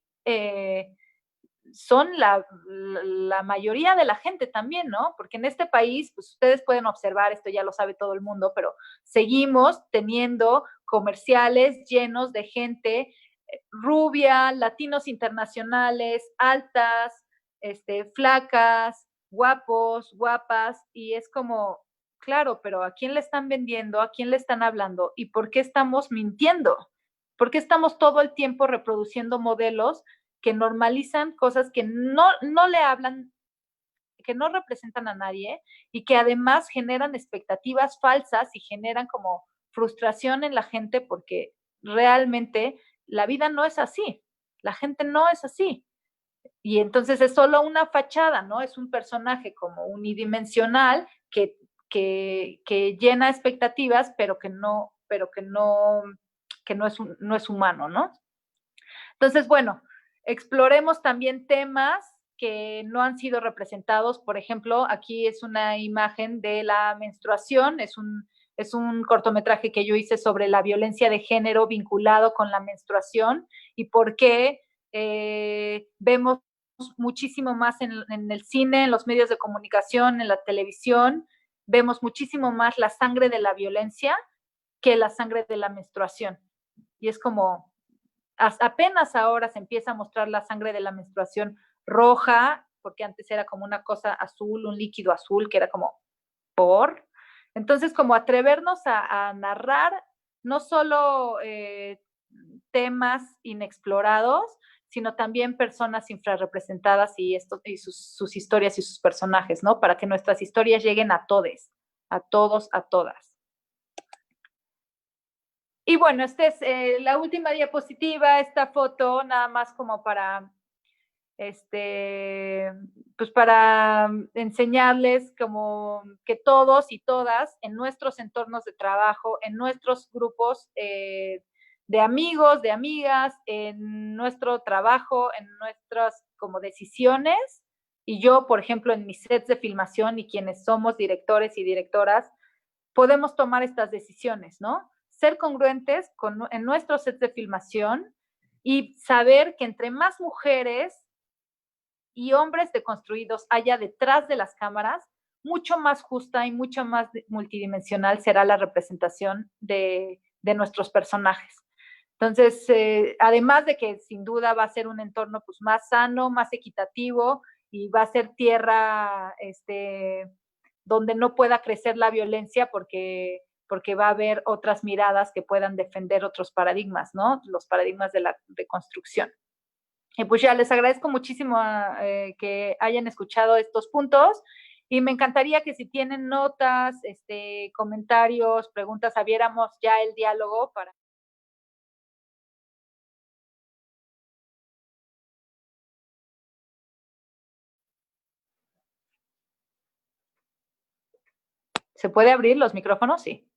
son la mayoría de la gente también, ¿no? Porque en este país, pues ustedes pueden observar, esto ya lo sabe todo el mundo, pero seguimos teniendo comerciales llenos de gente rubia, latinos internacionales, altas, flacas, guapos, guapas, y es como, claro, pero ¿a quién le están vendiendo? ¿A quién le están hablando? ¿Y por qué estamos mintiendo? ¿Por qué estamos todo el tiempo reproduciendo modelos que normalizan cosas que no le hablan, que no representan a nadie y que además generan expectativas falsas y generan como frustración en la gente, porque realmente la vida no es así, la gente no es así. Y entonces es solo una fachada, ¿no? Es un personaje como unidimensional que llena expectativas, pero que no es humano, ¿no? Entonces, bueno, exploremos también temas que no han sido representados. Por ejemplo, aquí es una imagen de la menstruación, es un cortometraje que yo hice sobre la violencia de género vinculado con la menstruación y por qué vemos muchísimo más en el cine, en los medios de comunicación, en la televisión, vemos muchísimo más la sangre de la violencia que la sangre de la menstruación. Y es como, apenas ahora se empieza a mostrar la sangre de la menstruación roja, porque antes era como una cosa azul, un líquido azul, que era como por. Entonces, como atrevernos a narrar no solo temas inexplorados, sino también personas infrarrepresentadas y sus historias y sus personajes, ¿no? Para que nuestras historias lleguen a todos, a todas. Y bueno, esta es la última diapositiva, esta foto, nada más como para, pues para enseñarles como que todos y todas en nuestros entornos de trabajo, en nuestros grupos de amigos, de amigas, en nuestro trabajo, en nuestras como decisiones, y yo, por ejemplo, en mis sets de filmación y quienes somos directores y directoras, podemos tomar estas decisiones, ¿no? Ser congruentes en nuestros sets de filmación y saber que entre más mujeres y hombres deconstruidos haya detrás de las cámaras, mucho más justa y mucho más multidimensional será la representación de nuestros personajes. Entonces, además de que sin duda va a ser un entorno pues, más sano, más equitativo y va a ser tierra donde no pueda crecer la violencia porque va a haber otras miradas que puedan defender otros paradigmas, ¿no? Los paradigmas de la reconstrucción. Y pues ya les agradezco muchísimo que hayan escuchado estos puntos Y me encantaría que si tienen notas, comentarios, preguntas, abriéramos ya el diálogo para... ¿Se puede abrir los micrófonos? Sí.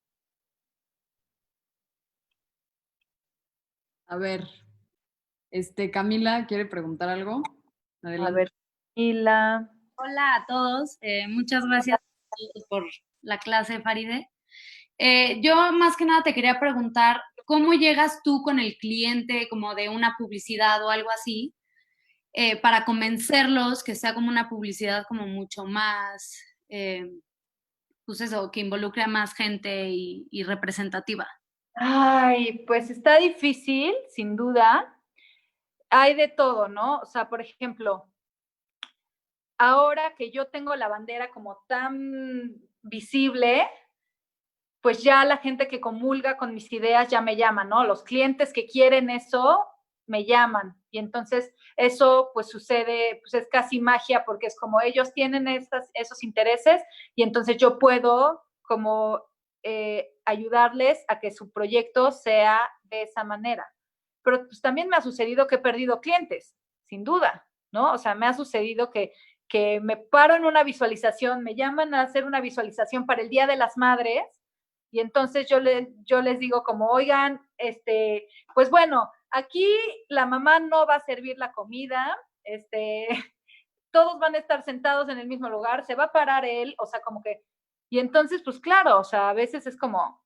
A ver, Camila quiere preguntar algo. Adelante. A ver, Camila. Hola a todos, muchas gracias por la clase, Faride. Yo más que nada te quería preguntar, ¿cómo llegas tú con el cliente como de una publicidad o algo así para convencerlos que sea como una publicidad como mucho más, pues eso, que involucre a más gente y representativa? Ay, pues está difícil, sin duda. Hay de todo, ¿no? O sea, por ejemplo, ahora que yo tengo la bandera como tan visible, pues ya la gente que comulga con mis ideas ya me llama, ¿no? Los clientes que quieren eso me llaman. Y entonces eso pues sucede, pues es casi magia porque es como ellos tienen esos intereses y entonces yo puedo como ayudarles a que su proyecto sea de esa manera. Pero pues también me ha sucedido que he perdido clientes, sin duda, ¿no? O sea, me ha sucedido que me paro en una visualización, me llaman a hacer una visualización para el Día de las Madres y entonces yo les digo como, oigan, pues bueno, aquí la mamá no va a servir la comida, todos van a estar sentados en el mismo lugar, se va a parar él, o sea, como que, y entonces, pues claro, o sea, a veces es como,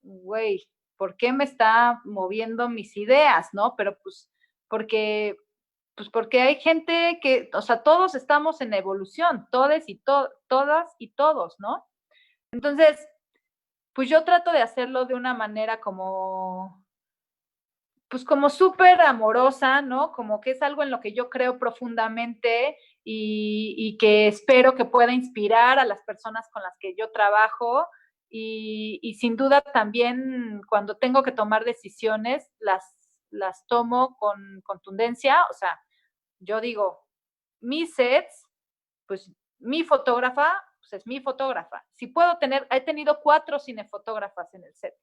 güey, ¿por qué me está moviendo mis ideas, no? Pero pues porque hay gente que, o sea, todos estamos en evolución, todas y todos, ¿no? Entonces, pues yo trato de hacerlo de una manera como, pues como súper amorosa, ¿no? Como que es algo en lo que yo creo profundamente y que espero que pueda inspirar a las personas con las que yo trabajo y sin duda también cuando tengo que tomar decisiones las tomo con contundencia, o sea, yo digo, mis sets, pues mi fotógrafa, pues es mi fotógrafa. Si puedo tener, he tenido 4 cinefotógrafas en el set,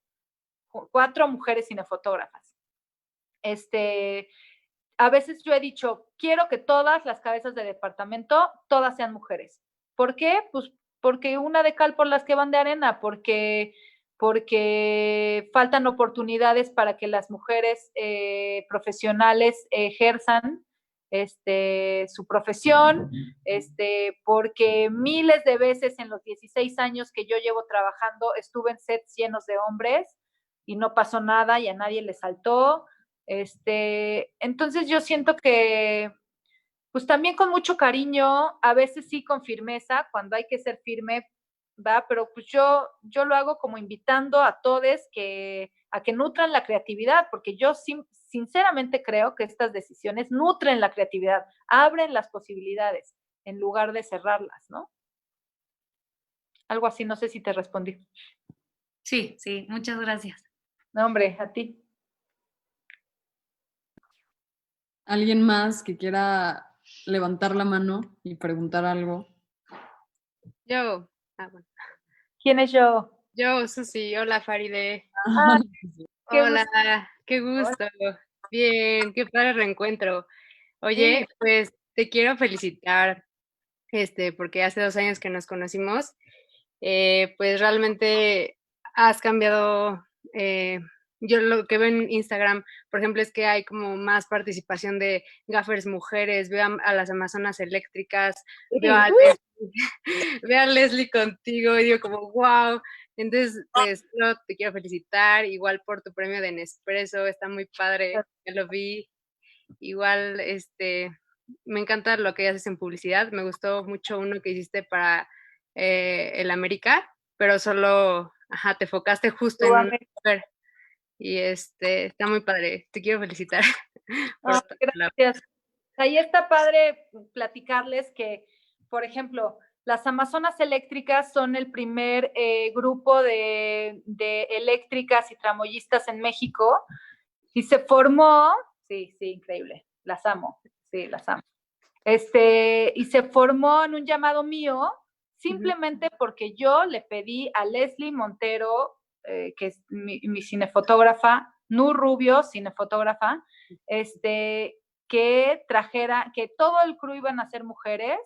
4 mujeres cinefotógrafas. A veces yo he dicho, quiero que todas las cabezas de departamento, todas sean mujeres. ¿Por qué? Pues porque una de cal por las que van de arena, porque faltan oportunidades para que las mujeres profesionales ejerzan su profesión, porque miles de veces en los 16 años que yo llevo trabajando estuve en sets llenos de hombres y no pasó nada y a nadie le saltó. Entonces yo siento que, pues también con mucho cariño, a veces sí con firmeza, cuando hay que ser firme, va, pero pues yo lo hago como invitando a todos a que nutran la creatividad, porque yo sinceramente creo que estas decisiones nutren la creatividad, abren las posibilidades en lugar de cerrarlas, ¿no? Algo así, no sé si te respondí. Sí, sí, muchas gracias. No, hombre, a ti. ¿Alguien más que quiera levantar la mano y preguntar algo? Yo. Bueno. ¿Quién es yo? Yo, Susi. Hola, Faride. Ah, Hola, qué gusto. Bien, qué padre reencuentro. Oye, sí. pues te quiero felicitar, porque hace 2 años que nos conocimos, pues realmente has cambiado. Yo lo que veo en Instagram, por ejemplo, es que hay como más participación de gaffers mujeres, veo a las Amazonas eléctricas, veo a veo a Leslie contigo y digo como, wow. Entonces, pues yo te quiero felicitar, igual por tu premio de Nespresso, está muy padre, ya lo vi. Igual, me encanta lo que haces en publicidad, me gustó mucho uno que hiciste para el América, pero solo, te enfocaste justo en una mujer y está muy padre, te quiero felicitar. Gracias. Ahí está padre platicarles que, por ejemplo, las Amazonas eléctricas son el primer grupo de eléctricas y tramoyistas en México y se formó, sí, increíble, las amo, sí, las amo. Y se formó en un llamado mío simplemente porque yo le pedí a Leslie Montero, que es mi cinefotógrafa, Nur Rubio, cinefotógrafa, que trajera, que todo el crew iban a ser mujeres,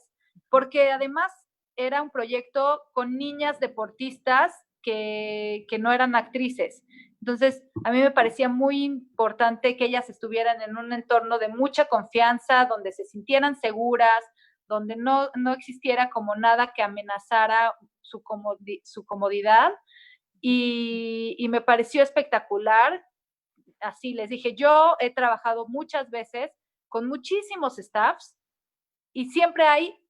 porque además era un proyecto con niñas deportistas que no eran actrices. Entonces, a mí me parecía muy importante que ellas estuvieran en un entorno de mucha confianza, donde se sintieran seguras, donde no existiera como nada que amenazara su comodidad. Y me pareció espectacular. Así les dije, yo he trabajado muchas veces con muchísimos staffs y siempre hay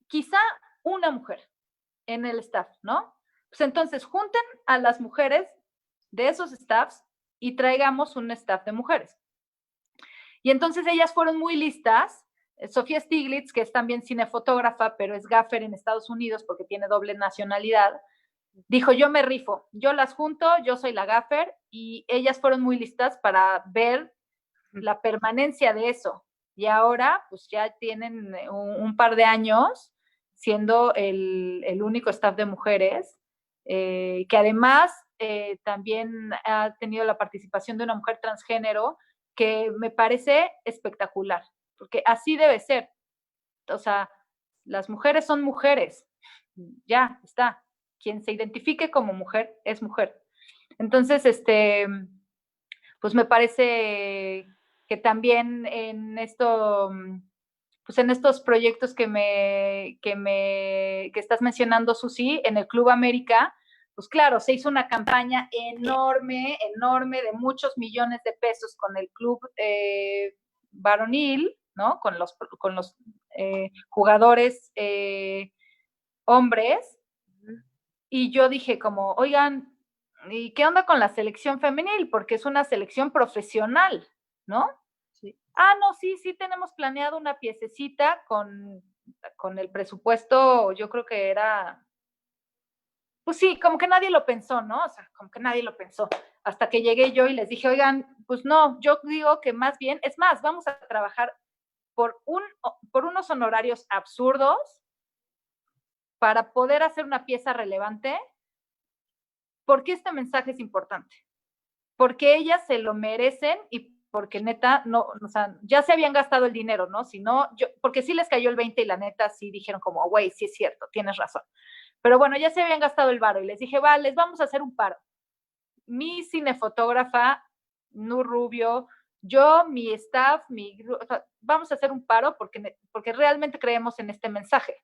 quizá una mujer en el staff, ¿no? Pues entonces junten a las mujeres de esos staffs y traigamos un staff de mujeres. Y entonces ellas fueron muy listas. Sofía Stiglitz, que es también cinefotógrafa, pero es gaffer en Estados Unidos porque tiene doble nacionalidad, dijo, yo me rifo, yo las junto, yo soy la gaffer, y ellas fueron muy listas para ver la permanencia de eso. Y ahora, pues ya tienen un par de años siendo el único staff de mujeres, que además también ha tenido la participación de una mujer transgénero, que me parece espectacular, porque así debe ser. O sea, las mujeres son mujeres, ya está. Quien se identifique como mujer es mujer. Entonces, pues me parece que también en esto, pues en estos proyectos que estás mencionando, Susi, en el Club América, pues claro, se hizo una campaña enorme de muchos millones de pesos con el club varonil, ¿no? Con los jugadores hombres. Y yo dije como, oigan, ¿y qué onda con la selección femenil? Porque es una selección profesional, ¿no? Sí. No, sí tenemos planeado una piececita con el presupuesto, yo creo que era, pues sí, como que nadie lo pensó, ¿no? O sea, como que nadie lo pensó. Hasta que llegué yo y les dije, oigan, pues no, yo digo que más bien, es más, vamos a trabajar por unos honorarios absurdos para poder hacer una pieza relevante. ¿Por qué este mensaje es importante? Porque ellas se lo merecen y porque neta, no, o sea, ya se habían gastado el dinero, ¿no? Si no, porque sí les cayó el 20 y la neta sí dijeron como, güey, sí es cierto, tienes razón. Pero bueno, ya se habían gastado el varo y les dije, va, les vamos a hacer un paro. Mi cinefotógrafa, Nur Rubio, yo, mi staff, vamos a hacer un paro porque realmente creemos en este mensaje.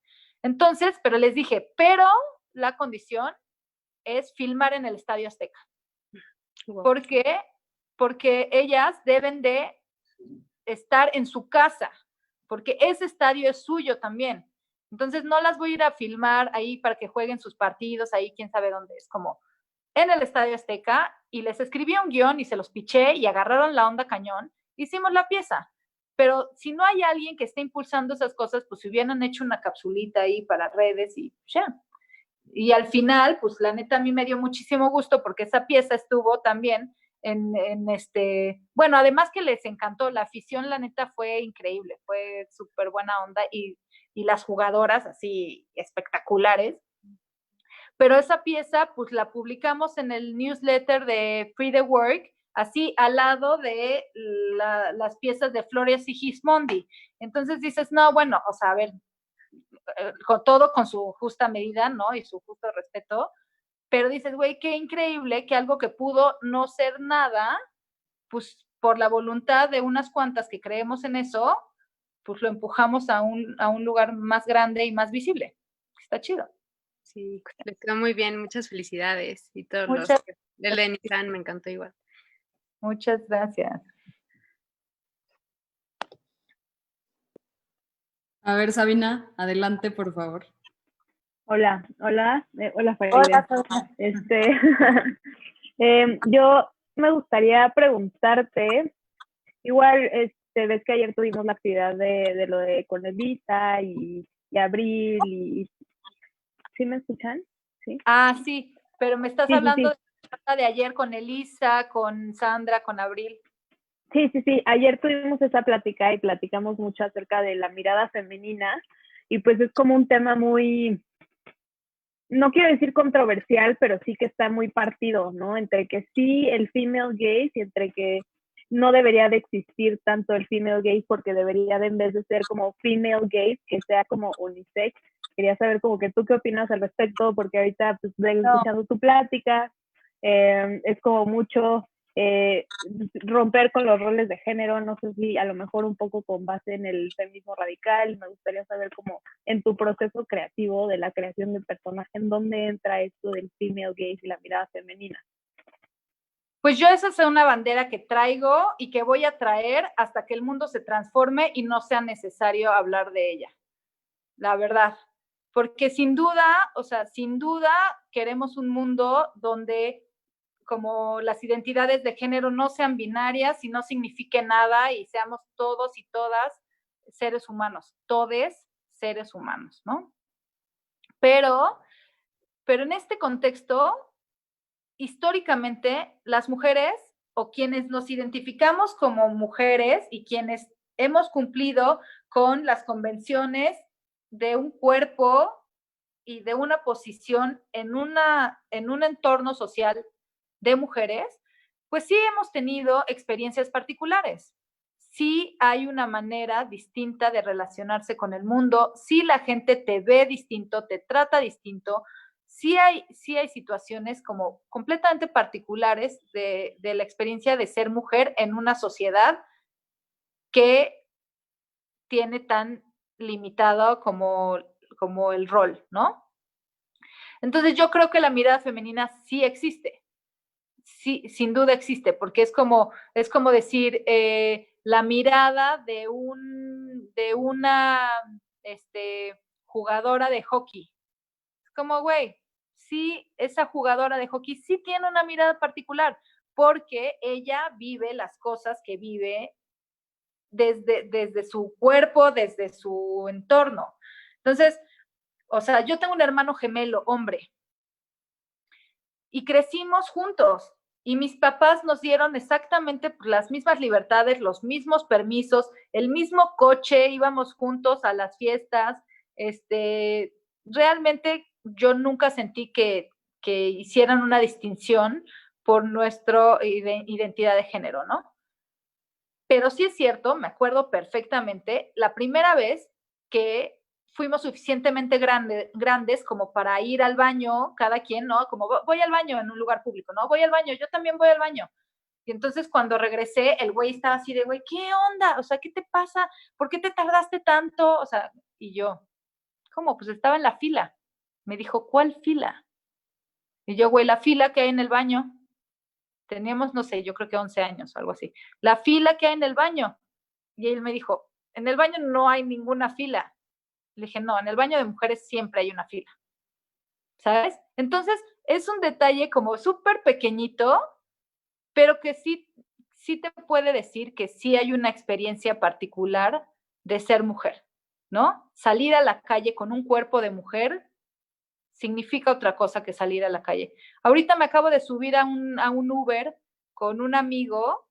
Entonces, pero les dije, pero la condición es filmar en el Estadio Azteca. Wow. ¿Por qué? Porque ellas deben de estar en su casa, porque ese estadio es suyo también. Entonces no las voy a ir a filmar ahí para que jueguen sus partidos, ahí quién sabe dónde es, como en el Estadio Azteca, y les escribí un guión y se los piché y agarraron la onda cañón, hicimos la pieza. Pero si no hay alguien que esté impulsando esas cosas, pues si hubieran hecho una capsulita ahí para redes y ya. Y al final, pues la neta a mí me dio muchísimo gusto porque esa pieza estuvo también bueno, además que les encantó, la afición la neta fue increíble, fue súper buena onda y las jugadoras así espectaculares. Pero esa pieza pues la publicamos en el newsletter de Free the Work, así al lado de las piezas de Floria Sigismondi. Entonces dices, no, bueno, o sea, a ver, con todo con su justa medida, ¿no? Y su justo respeto, pero dices, güey, qué increíble que algo que pudo no ser nada, pues por la voluntad de unas cuantas que creemos en eso, pues lo empujamos a un lugar más grande y más visible. Está chido. Sí, les quedó muy bien, muchas felicidades. Y todos los del de Nissan me encantó igual. Muchas gracias. A ver, Sabina, adelante, por favor. Hola, Faride. Yo me gustaría preguntarte, igual, ves que ayer tuvimos la actividad de lo de con Elisa y Abril y ¿sí me escuchan? ¿Sí? Sí, pero me estás hablando de ayer con Elisa, con Sandra, con Abril. Sí, ayer tuvimos esa plática y platicamos mucho acerca de la mirada femenina y pues es como un tema muy no quiero decir controversial, pero sí que está muy partido, ¿no? Entre que sí el female gaze y entre que no debería de existir tanto el female gaze porque debería de, en vez de ser como female gaze, que sea como unisex. Quería saber como que tú qué opinas al respecto, porque ahorita pues vengo escuchando tu plática, es como mucho romper con los roles de género, no sé si a lo mejor un poco con base en el feminismo radical. Me gustaría saber cómo en tu proceso creativo de la creación de personaje, ¿en dónde entra esto del female gaze y la mirada femenina? Pues yo esa es una bandera que traigo y que voy a traer hasta que el mundo se transforme y no sea necesario hablar de ella, la verdad. Porque sin duda, o sea, sin duda queremos un mundo donde como las identidades de género no sean binarias y no signifique nada y seamos todos y todas seres humanos, todes seres humanos, ¿no? Pero en este contexto, históricamente, las mujeres o quienes nos identificamos como mujeres y quienes hemos cumplido con las convenciones de un cuerpo y de una posición en un entorno social de mujeres, pues sí hemos tenido experiencias particulares. Sí hay una manera distinta de relacionarse con el mundo, sí la gente te ve distinto, te trata distinto, sí hay situaciones como completamente particulares de la experiencia de ser mujer en una sociedad que tiene tan limitado como el rol, ¿no? Entonces yo creo que la mirada femenina sí existe, sí, sin duda existe, porque es como decir la mirada de una jugadora de hockey. Es como, güey, sí, esa jugadora de hockey sí tiene una mirada particular, porque ella vive las cosas que vive desde su cuerpo, desde su entorno. Entonces, o sea, yo tengo un hermano gemelo, hombre, y crecimos juntos. Y mis papás nos dieron exactamente las mismas libertades, los mismos permisos, el mismo coche, íbamos juntos a las fiestas. Realmente yo nunca sentí que hicieran una distinción por nuestra identidad de género, ¿no? Pero sí es cierto, me acuerdo perfectamente, la primera vez que fuimos suficientemente grandes como para ir al baño, cada quien, ¿no? Como voy al baño en un lugar público, ¿no? Voy al baño, yo también voy al baño. Y entonces cuando regresé, el güey estaba así de, güey, ¿qué onda? O sea, ¿qué te pasa? ¿Por qué te tardaste tanto? O sea, y yo, ¿cómo? Pues estaba en la fila. Me dijo, ¿cuál fila? Y yo, güey, la fila que hay en el baño. Teníamos, no sé, yo creo que 11 años o algo así. La fila que hay en el baño. Y él me dijo, en el baño no hay ninguna fila. Le dije, no, en el baño de mujeres siempre hay una fila. ¿Sabes? Entonces, es un detalle como súper pequeñito, pero que sí te puede decir que sí hay una experiencia particular de ser mujer, ¿no? Salir a la calle con un cuerpo de mujer significa otra cosa que salir a la calle. Ahorita me acabo de subir a un Uber con un amigo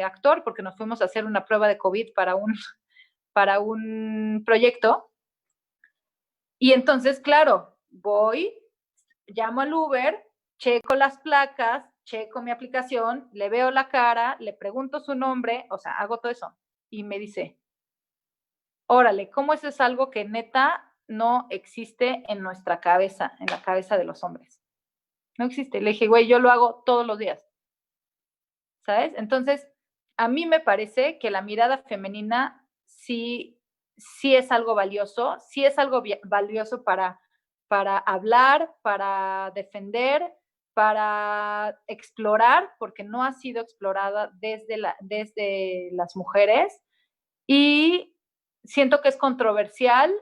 actor, porque nos fuimos a hacer una prueba de COVID para un proyecto. Y entonces, claro, voy, llamo al Uber, checo las placas, checo mi aplicación, le veo la cara, le pregunto su nombre, o sea, hago todo eso. Y me dice, órale, ¿cómo eso es algo que neta no existe en nuestra cabeza, en la cabeza de los hombres? No existe. Le dije, güey, yo lo hago todos los días. ¿Sabes? Entonces, a mí me parece que la mirada femenina sí es algo valioso, sí es algo valioso para hablar, para defender, para explorar, porque no ha sido explorada desde las mujeres. Y siento que es controversial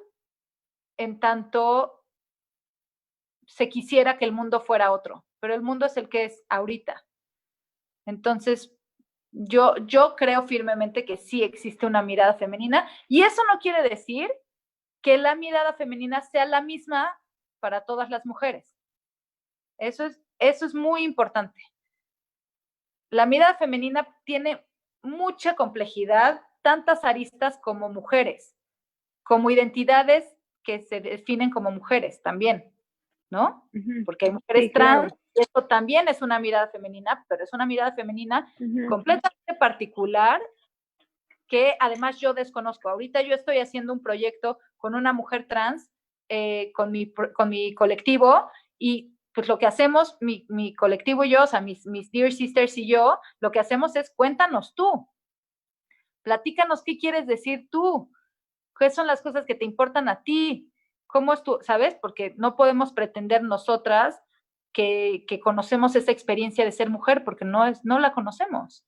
en tanto se quisiera que el mundo fuera otro, pero el mundo es el que es ahorita. Entonces, yo creo firmemente que sí existe una mirada femenina y eso no quiere decir que la mirada femenina sea la misma para todas las mujeres. Eso es muy importante. La mirada femenina tiene mucha complejidad, tantas aristas como mujeres, como identidades que se definen como mujeres también, ¿no? Ujú. Porque hay mujeres Sí, claro. trans, y esto también es una mirada femenina, pero es una mirada femenina Ujú. completamente particular que además yo desconozco. Ahorita yo estoy haciendo un proyecto con una mujer trans, con mi colectivo, y pues lo que hacemos, mi colectivo y yo, o sea, mis Dear Sisters y yo, lo que hacemos es cuéntanos tú, platícanos qué quieres decir tú, qué son las cosas que te importan a ti, cómo es tú, ¿sabes? Porque no podemos pretender nosotras que conocemos esa experiencia de ser mujer, porque no la conocemos.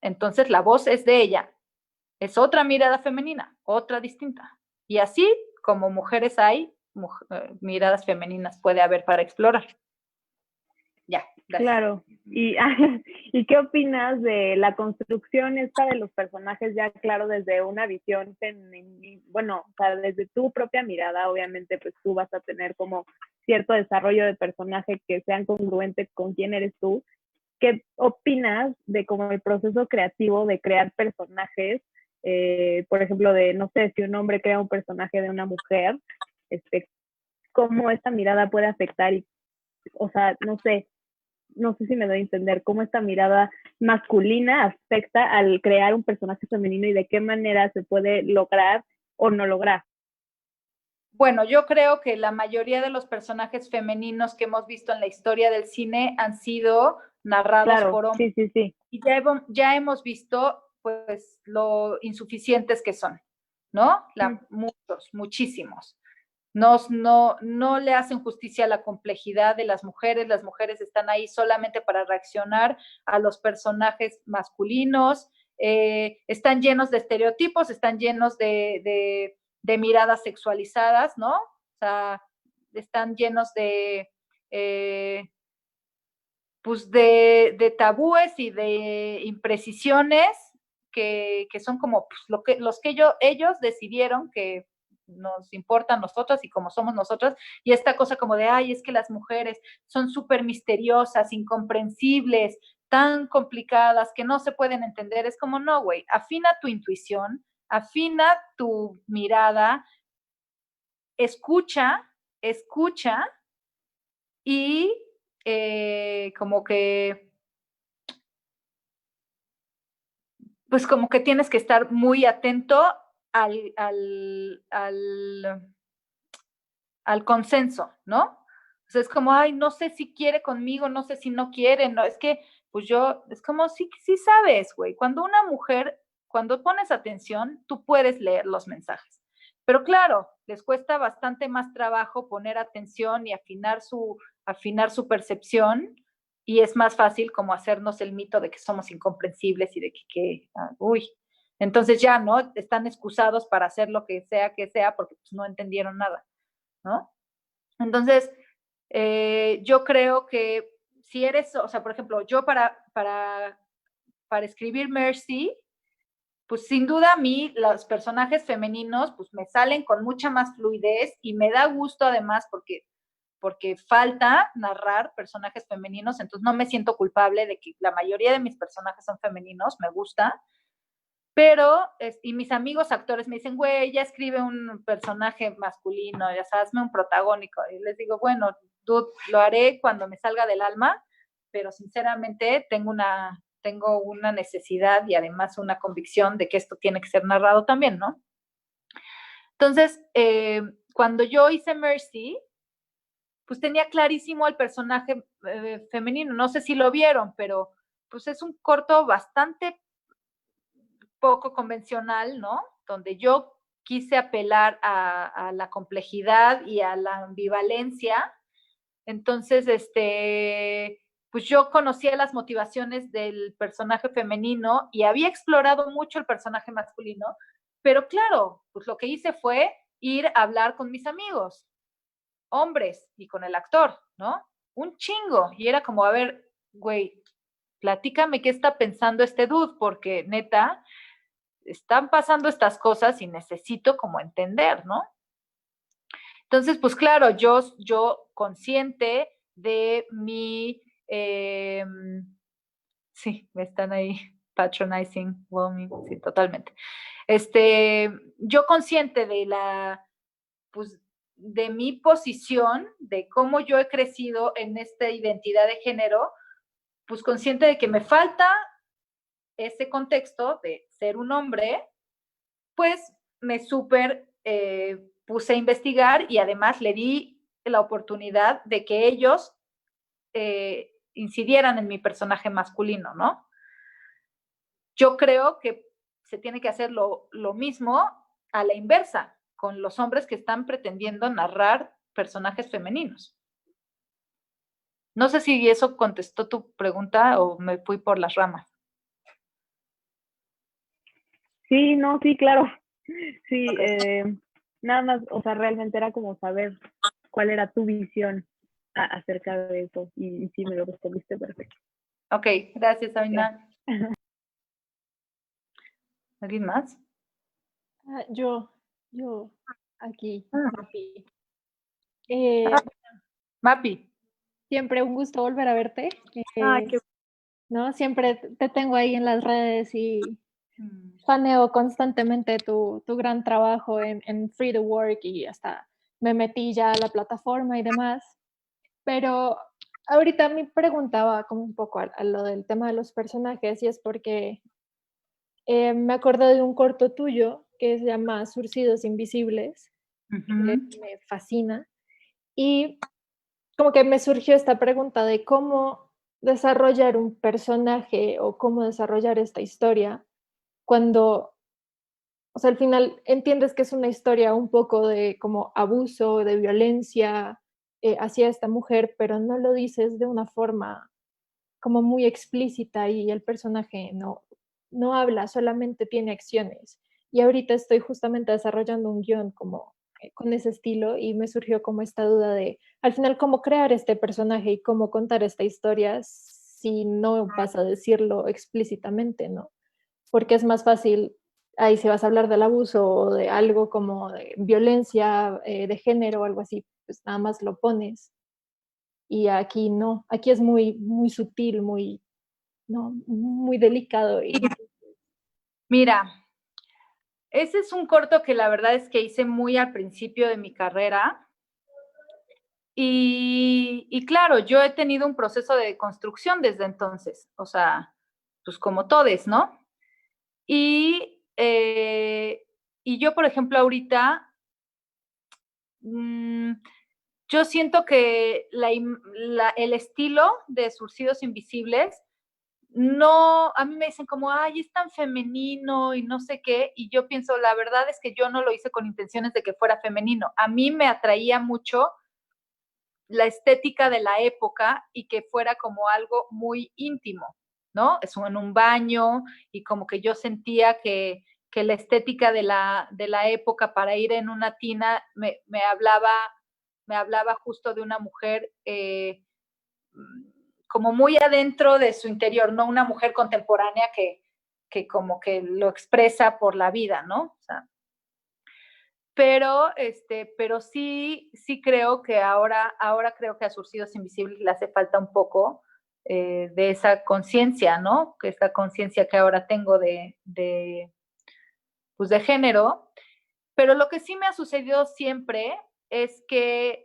Entonces la voz es de ella, es otra mirada femenina, otra distinta. Y así como mujeres hay, miradas femeninas puede haber para explorar. Ya, gracias. Claro. ¿Y, ¿y qué opinas de la construcción esta de los personajes ya claro desde una visión femenina? Bueno, o sea, desde tu propia mirada, obviamente, pues tú vas a tener como cierto desarrollo de personaje que sean congruentes con quién eres tú. ¿Qué opinas de como el proceso creativo de crear personajes? Por ejemplo, de, no sé, si un hombre crea un personaje de una mujer, cómo esta mirada puede afectar y, o sea, no sé si me doy a entender cómo esta mirada masculina afecta al crear un personaje femenino y de qué manera se puede lograr o no lograr. Bueno, yo creo que la mayoría de los personajes femeninos que hemos visto en la historia del cine han sido narrados Claro, por hombres. sí. Y ya hemos visto, pues, lo insuficientes que son, ¿no? Muchos, muchísimos. No le hacen justicia a la complejidad de las mujeres están ahí solamente para reaccionar a los personajes masculinos, están llenos de estereotipos, están llenos de miradas sexualizadas, ¿no? O sea, están llenos pues de tabúes y de imprecisiones que son como pues, los que ellos decidieron que nos importan nosotras y como somos nosotras, y esta cosa como de, ay, es que las mujeres son súper misteriosas, incomprensibles, tan complicadas que no se pueden entender, es como, no, güey, afina tu intuición, afina tu mirada, escucha y como que pues como que tienes que estar muy atento al consenso, ¿no? O sea, es como, ay, no sé si quiere conmigo, no sé si no quiere, no, es que, pues es como, sí sabes, güey, cuando pones atención, tú puedes leer los mensajes. Pero claro, les cuesta bastante más trabajo poner atención y afinar su percepción, y es más fácil como hacernos el mito de que somos incomprensibles y de uy, entonces ya, ¿no? Están excusados para hacer lo que sea porque pues, no entendieron nada, ¿no? Entonces, yo creo que si eres, o sea, por ejemplo, yo para escribir Mercy, pues sin duda a mí los personajes femeninos pues me salen con mucha más fluidez y me da gusto además porque falta narrar personajes femeninos, entonces no me siento culpable de que la mayoría de mis personajes son femeninos, me gusta, pero, y mis amigos actores me dicen, güey, ya escribe un personaje masculino, ya sabes, hazme un protagónico, y les digo, bueno, dude, lo haré cuando me salga del alma, pero sinceramente tengo una necesidad y además una convicción de que esto tiene que ser narrado también, ¿no? Entonces, cuando yo hice Mercy, pues tenía clarísimo el personaje femenino. No sé si lo vieron, pero pues es un corto bastante poco convencional, ¿no? Donde yo quise apelar a la complejidad y a la ambivalencia. Entonces, pues yo conocía las motivaciones del personaje femenino y había explorado mucho el personaje masculino, pero claro, pues lo que hice fue ir a hablar con mis amigos, hombres, y con el actor, ¿no? Un chingo. Y era como, a ver, güey, platícame qué está pensando este dude, porque neta, están pasando estas cosas y necesito como entender, ¿no? Entonces, pues claro, yo consciente de sí, me están ahí patronizing, sí, totalmente. Yo consciente de pues de mi posición, de cómo yo he crecido en esta identidad de género, pues consciente de que me falta ese contexto de ser un hombre, pues me súper puse a investigar y además le di la oportunidad de que ellos incidieran en mi personaje masculino, ¿no? Yo creo que se tiene que hacer lo mismo a la inversa, con los hombres que están pretendiendo narrar personajes femeninos. No sé si eso contestó tu pregunta o me fui por las ramas. Sí, no, sí, claro. Sí, nada más, o sea, realmente era como saber cuál era tu visión acerca de eso. Y sí, me lo respondiste perfecto. Ok, gracias, Sabina. ¿Alguien más? Yo, aquí, Ah. Mapi. Mapi. Siempre un gusto volver a verte. Qué ¿No? Siempre te tengo ahí en las redes y faneo constantemente tu gran trabajo en Free to Work y hasta me metí ya a la plataforma y demás. Pero ahorita me preguntaba como un poco a lo del tema de los personajes y es porque me acordé de un corto tuyo que se llama Surcidos Invisibles, que me fascina. Y como que me surgió esta pregunta de cómo desarrollar un personaje o cómo desarrollar esta historia cuando, o sea, al final entiendes que es una historia un poco de como abuso, de violencia hacia esta mujer, pero no lo dices de una forma como muy explícita y el personaje no habla, solamente tiene acciones. Y ahorita estoy justamente desarrollando un guión como con ese estilo y me surgió como esta duda de, al final, cómo crear este personaje y cómo contar esta historia si no vas a decirlo explícitamente, ¿no? Porque es más fácil, ahí si vas a hablar del abuso o de algo como de violencia de género o algo así, pues nada más lo pones. Y aquí no, aquí es muy sutil, muy delicado. Mira, ese es un corto que la verdad es que hice muy al principio de mi carrera. Y claro, yo he tenido un proceso de construcción desde entonces, o sea, pues como todes, ¿no? Y, y yo, por ejemplo, ahorita, yo siento que el estilo de Surcidos Invisibles, no, a mí me dicen como, ay, es tan femenino y no sé qué, y yo pienso, la verdad es que yo no lo hice con intenciones de que fuera femenino. A mí me atraía mucho la estética de la época y que fuera como algo muy íntimo, ¿no? Es en un baño y como que yo sentía que la estética de la época para ir en una tina me hablaba justo de una mujer como muy adentro de su interior, no una mujer contemporánea que como que lo expresa por la vida, ¿no? O sea, pero sí creo que ahora creo que a Surcidos Invisibles le hace falta un poco de esa conciencia, ¿no? Que esta conciencia que ahora tengo pues de género. Pero lo que sí me ha sucedido siempre es que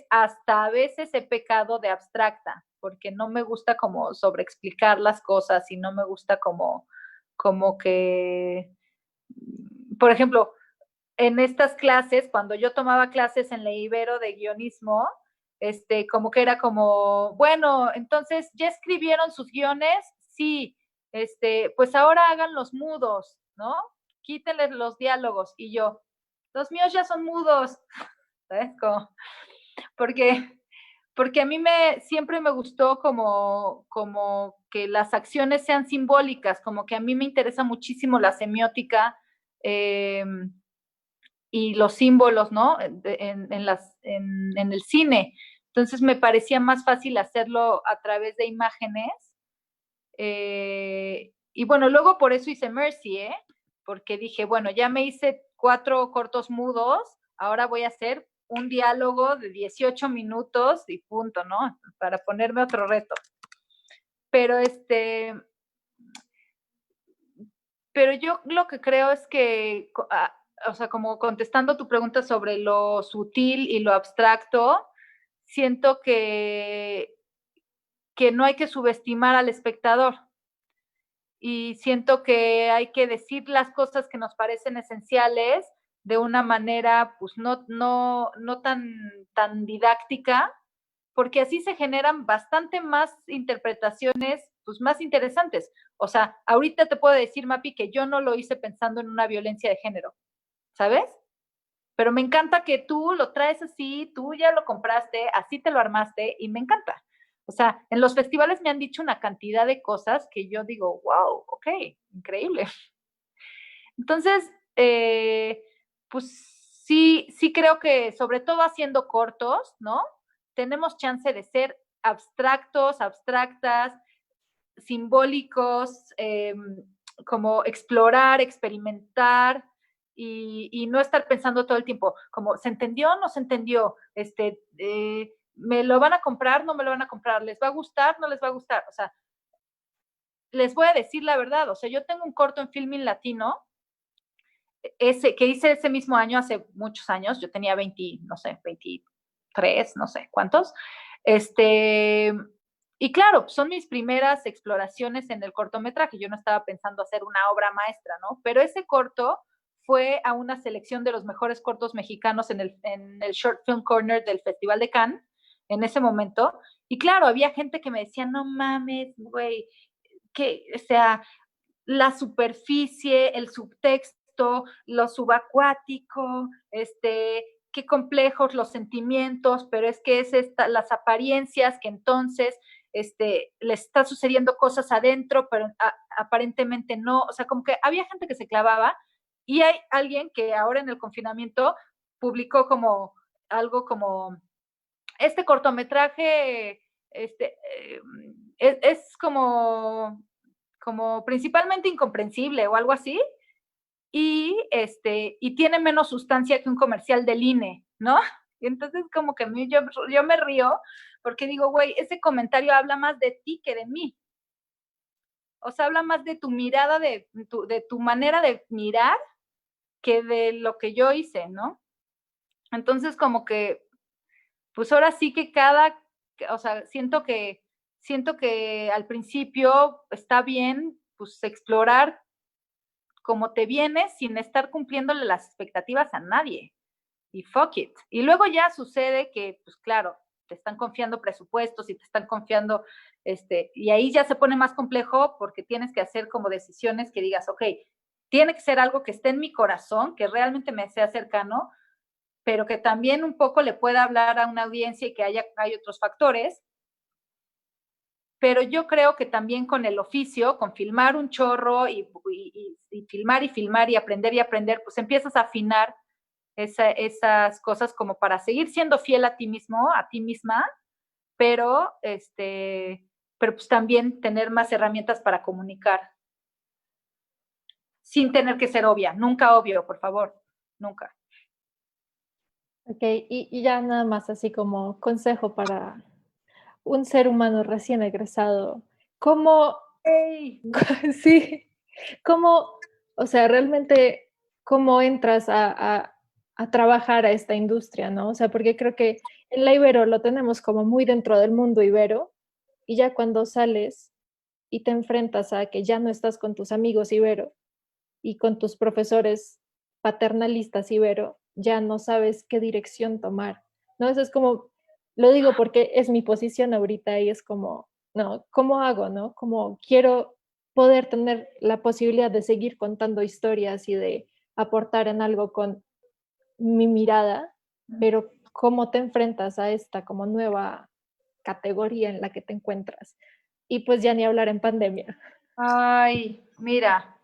hasta a veces he pecado de abstracta, porque no me gusta como sobreexplicar las cosas y no me gusta como que, por ejemplo, en estas clases, cuando yo tomaba clases en la Ibero de guionismo, como que era como, bueno, entonces, ¿ya escribieron sus guiones? Sí, pues ahora hagan los mudos, ¿no? Quítenles los diálogos. Y yo, los míos ya son mudos, ¿sabes? Porque a mí siempre me gustó como que las acciones sean simbólicas, como que a mí me interesa muchísimo la semiótica, y los símbolos, ¿no? En el cine. Entonces me parecía más fácil hacerlo a través de imágenes. Y bueno, luego por eso hice Mercy, ¿eh? Porque dije, bueno, ya me hice 4 cortos mudos, ahora voy a hacer un diálogo de 18 minutos y punto, ¿no? Para ponerme otro reto. Pero pero yo lo que creo es que o sea, como contestando tu pregunta sobre lo sutil y lo abstracto, siento que no hay que subestimar al espectador. Y siento que hay que decir las cosas que nos parecen esenciales de una manera, pues, no tan didáctica, porque así se generan bastante más interpretaciones, pues, más interesantes. O sea, ahorita te puedo decir, Mapi, que yo no lo hice pensando en una violencia de género, ¿sabes? Pero me encanta que tú lo traes así, tú ya lo compraste, así te lo armaste y me encanta. O sea, en los festivales me han dicho una cantidad de cosas que yo digo, wow, ok, increíble. Entonces, pues sí creo que sobre todo haciendo cortos, ¿no? Tenemos chance de ser abstractos, abstractas, simbólicos, como explorar, experimentar y no estar pensando todo el tiempo, como, ¿se entendió o no se entendió? ¿Me lo van a comprar? ¿No me lo van a comprar? ¿Les va a gustar? ¿No les va a gustar? O sea, les voy a decir la verdad, o sea, yo tengo un corto en Filmin Latino, que hice ese mismo año, hace muchos años, yo tenía 20, no sé, 23, no sé cuántos, y claro, son mis primeras exploraciones en el cortometraje, yo no estaba pensando hacer una obra maestra, ¿no? Pero ese corto fue a una selección de los mejores cortos mexicanos en el Short Film Corner del Festival de Cannes, en ese momento, y claro, había gente que me decía, no mames, güey, que, o sea, la superficie, el subtexto, lo subacuático, qué complejos los sentimientos, pero es que las apariencias que entonces les está sucediendo cosas adentro, pero aparentemente no, o sea, como que había gente que se clavaba y hay alguien que ahora en el confinamiento publicó como algo como este cortometraje es como principalmente incomprensible o algo así, y tiene menos sustancia que un comercial del INE, ¿no? Y entonces como que yo me río porque digo, güey, ese comentario habla más de ti que de mí. O sea, habla más de tu mirada, de tu manera de mirar que de lo que yo hice, ¿no? Entonces como que, pues ahora sí que o sea, siento que al principio está bien, pues explorar como te vienes sin estar cumpliéndole las expectativas a nadie. Y fuck it. Y luego ya sucede que, pues claro, te están confiando presupuestos y te están confiando, y ahí ya se pone más complejo porque tienes que hacer como decisiones que digas, ok, tiene que ser algo que esté en mi corazón, que realmente me sea cercano, pero que también un poco le pueda hablar a una audiencia y que hay otros factores. Pero yo creo que también con el oficio, con filmar un chorro y filmar y aprender, pues empiezas a afinar esas cosas como para seguir siendo fiel a ti mismo, a ti misma, pero pues también tener más herramientas para comunicar sin tener que ser obvia, nunca obvio, por favor, nunca. Ok, y ya nada más así como consejo para un ser humano recién egresado, ¿cómo, Hey. sí, cómo, o sea, realmente, cómo entras a trabajar a esta industria, ¿no? O sea, porque creo que en la Ibero lo tenemos como muy dentro del mundo Ibero, y ya cuando sales y te enfrentas a que ya no estás con tus amigos Ibero y con tus profesores paternalistas Ibero, ya no sabes qué dirección tomar, ¿no? Eso es como, lo digo porque es mi posición ahorita y es como, no, ¿cómo hago, no? Como quiero poder tener la posibilidad de seguir contando historias y de aportar en algo con mi mirada, pero ¿cómo te enfrentas a esta como nueva categoría en la que te encuentras? Y pues ya ni hablar en pandemia. Ay, mira,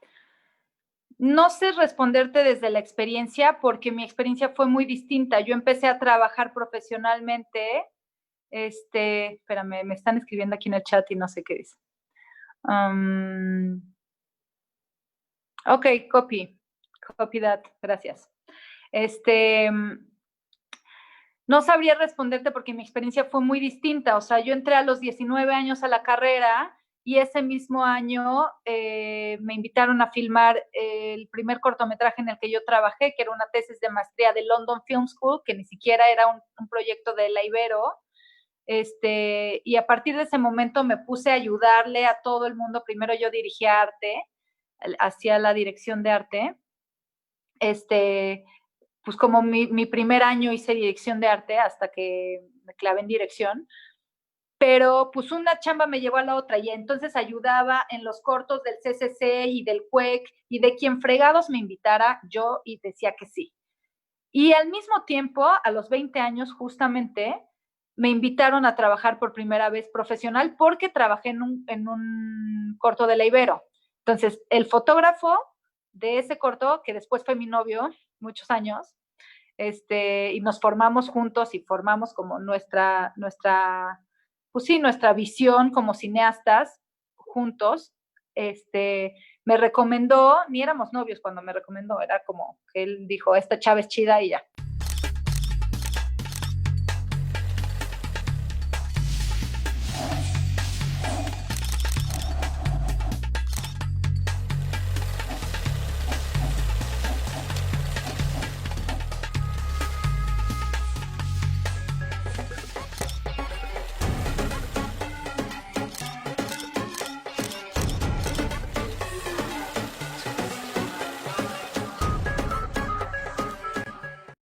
no sé responderte desde la experiencia porque mi experiencia fue muy distinta. Yo empecé a trabajar profesionalmente. Espérame, me están escribiendo aquí en el chat y no sé qué dice. Ok, copy that, gracias. No sabría responderte porque mi experiencia fue muy distinta. O sea, yo entré a los 19 años a la carrera y ese mismo año me invitaron a filmar el primer cortometraje en el que yo trabajé, que era una tesis de maestría de London Film School, que ni siquiera era un proyecto de la Ibero. Y a partir de ese momento me puse a ayudarle a todo el mundo. Primero yo dirigía arte, hacía la dirección de arte. Pues como mi primer año hice dirección de arte hasta que me clavé en dirección. Pero pues una chamba me llevó a la otra y entonces ayudaba en los cortos del CCC y del CUEC y de quien fregados me invitara, yo y decía que sí. Y al mismo tiempo, a los 20 años justamente, me invitaron a trabajar por primera vez profesional porque trabajé en un corto de la Ibero. Entonces, el fotógrafo de ese corto, que después fue mi novio muchos años, y nos formamos juntos y formamos como nuestra pues sí, nuestra visión como cineastas juntos, me recomendó, ni éramos novios cuando me recomendó, era como que él dijo, esta chava es chida y ya.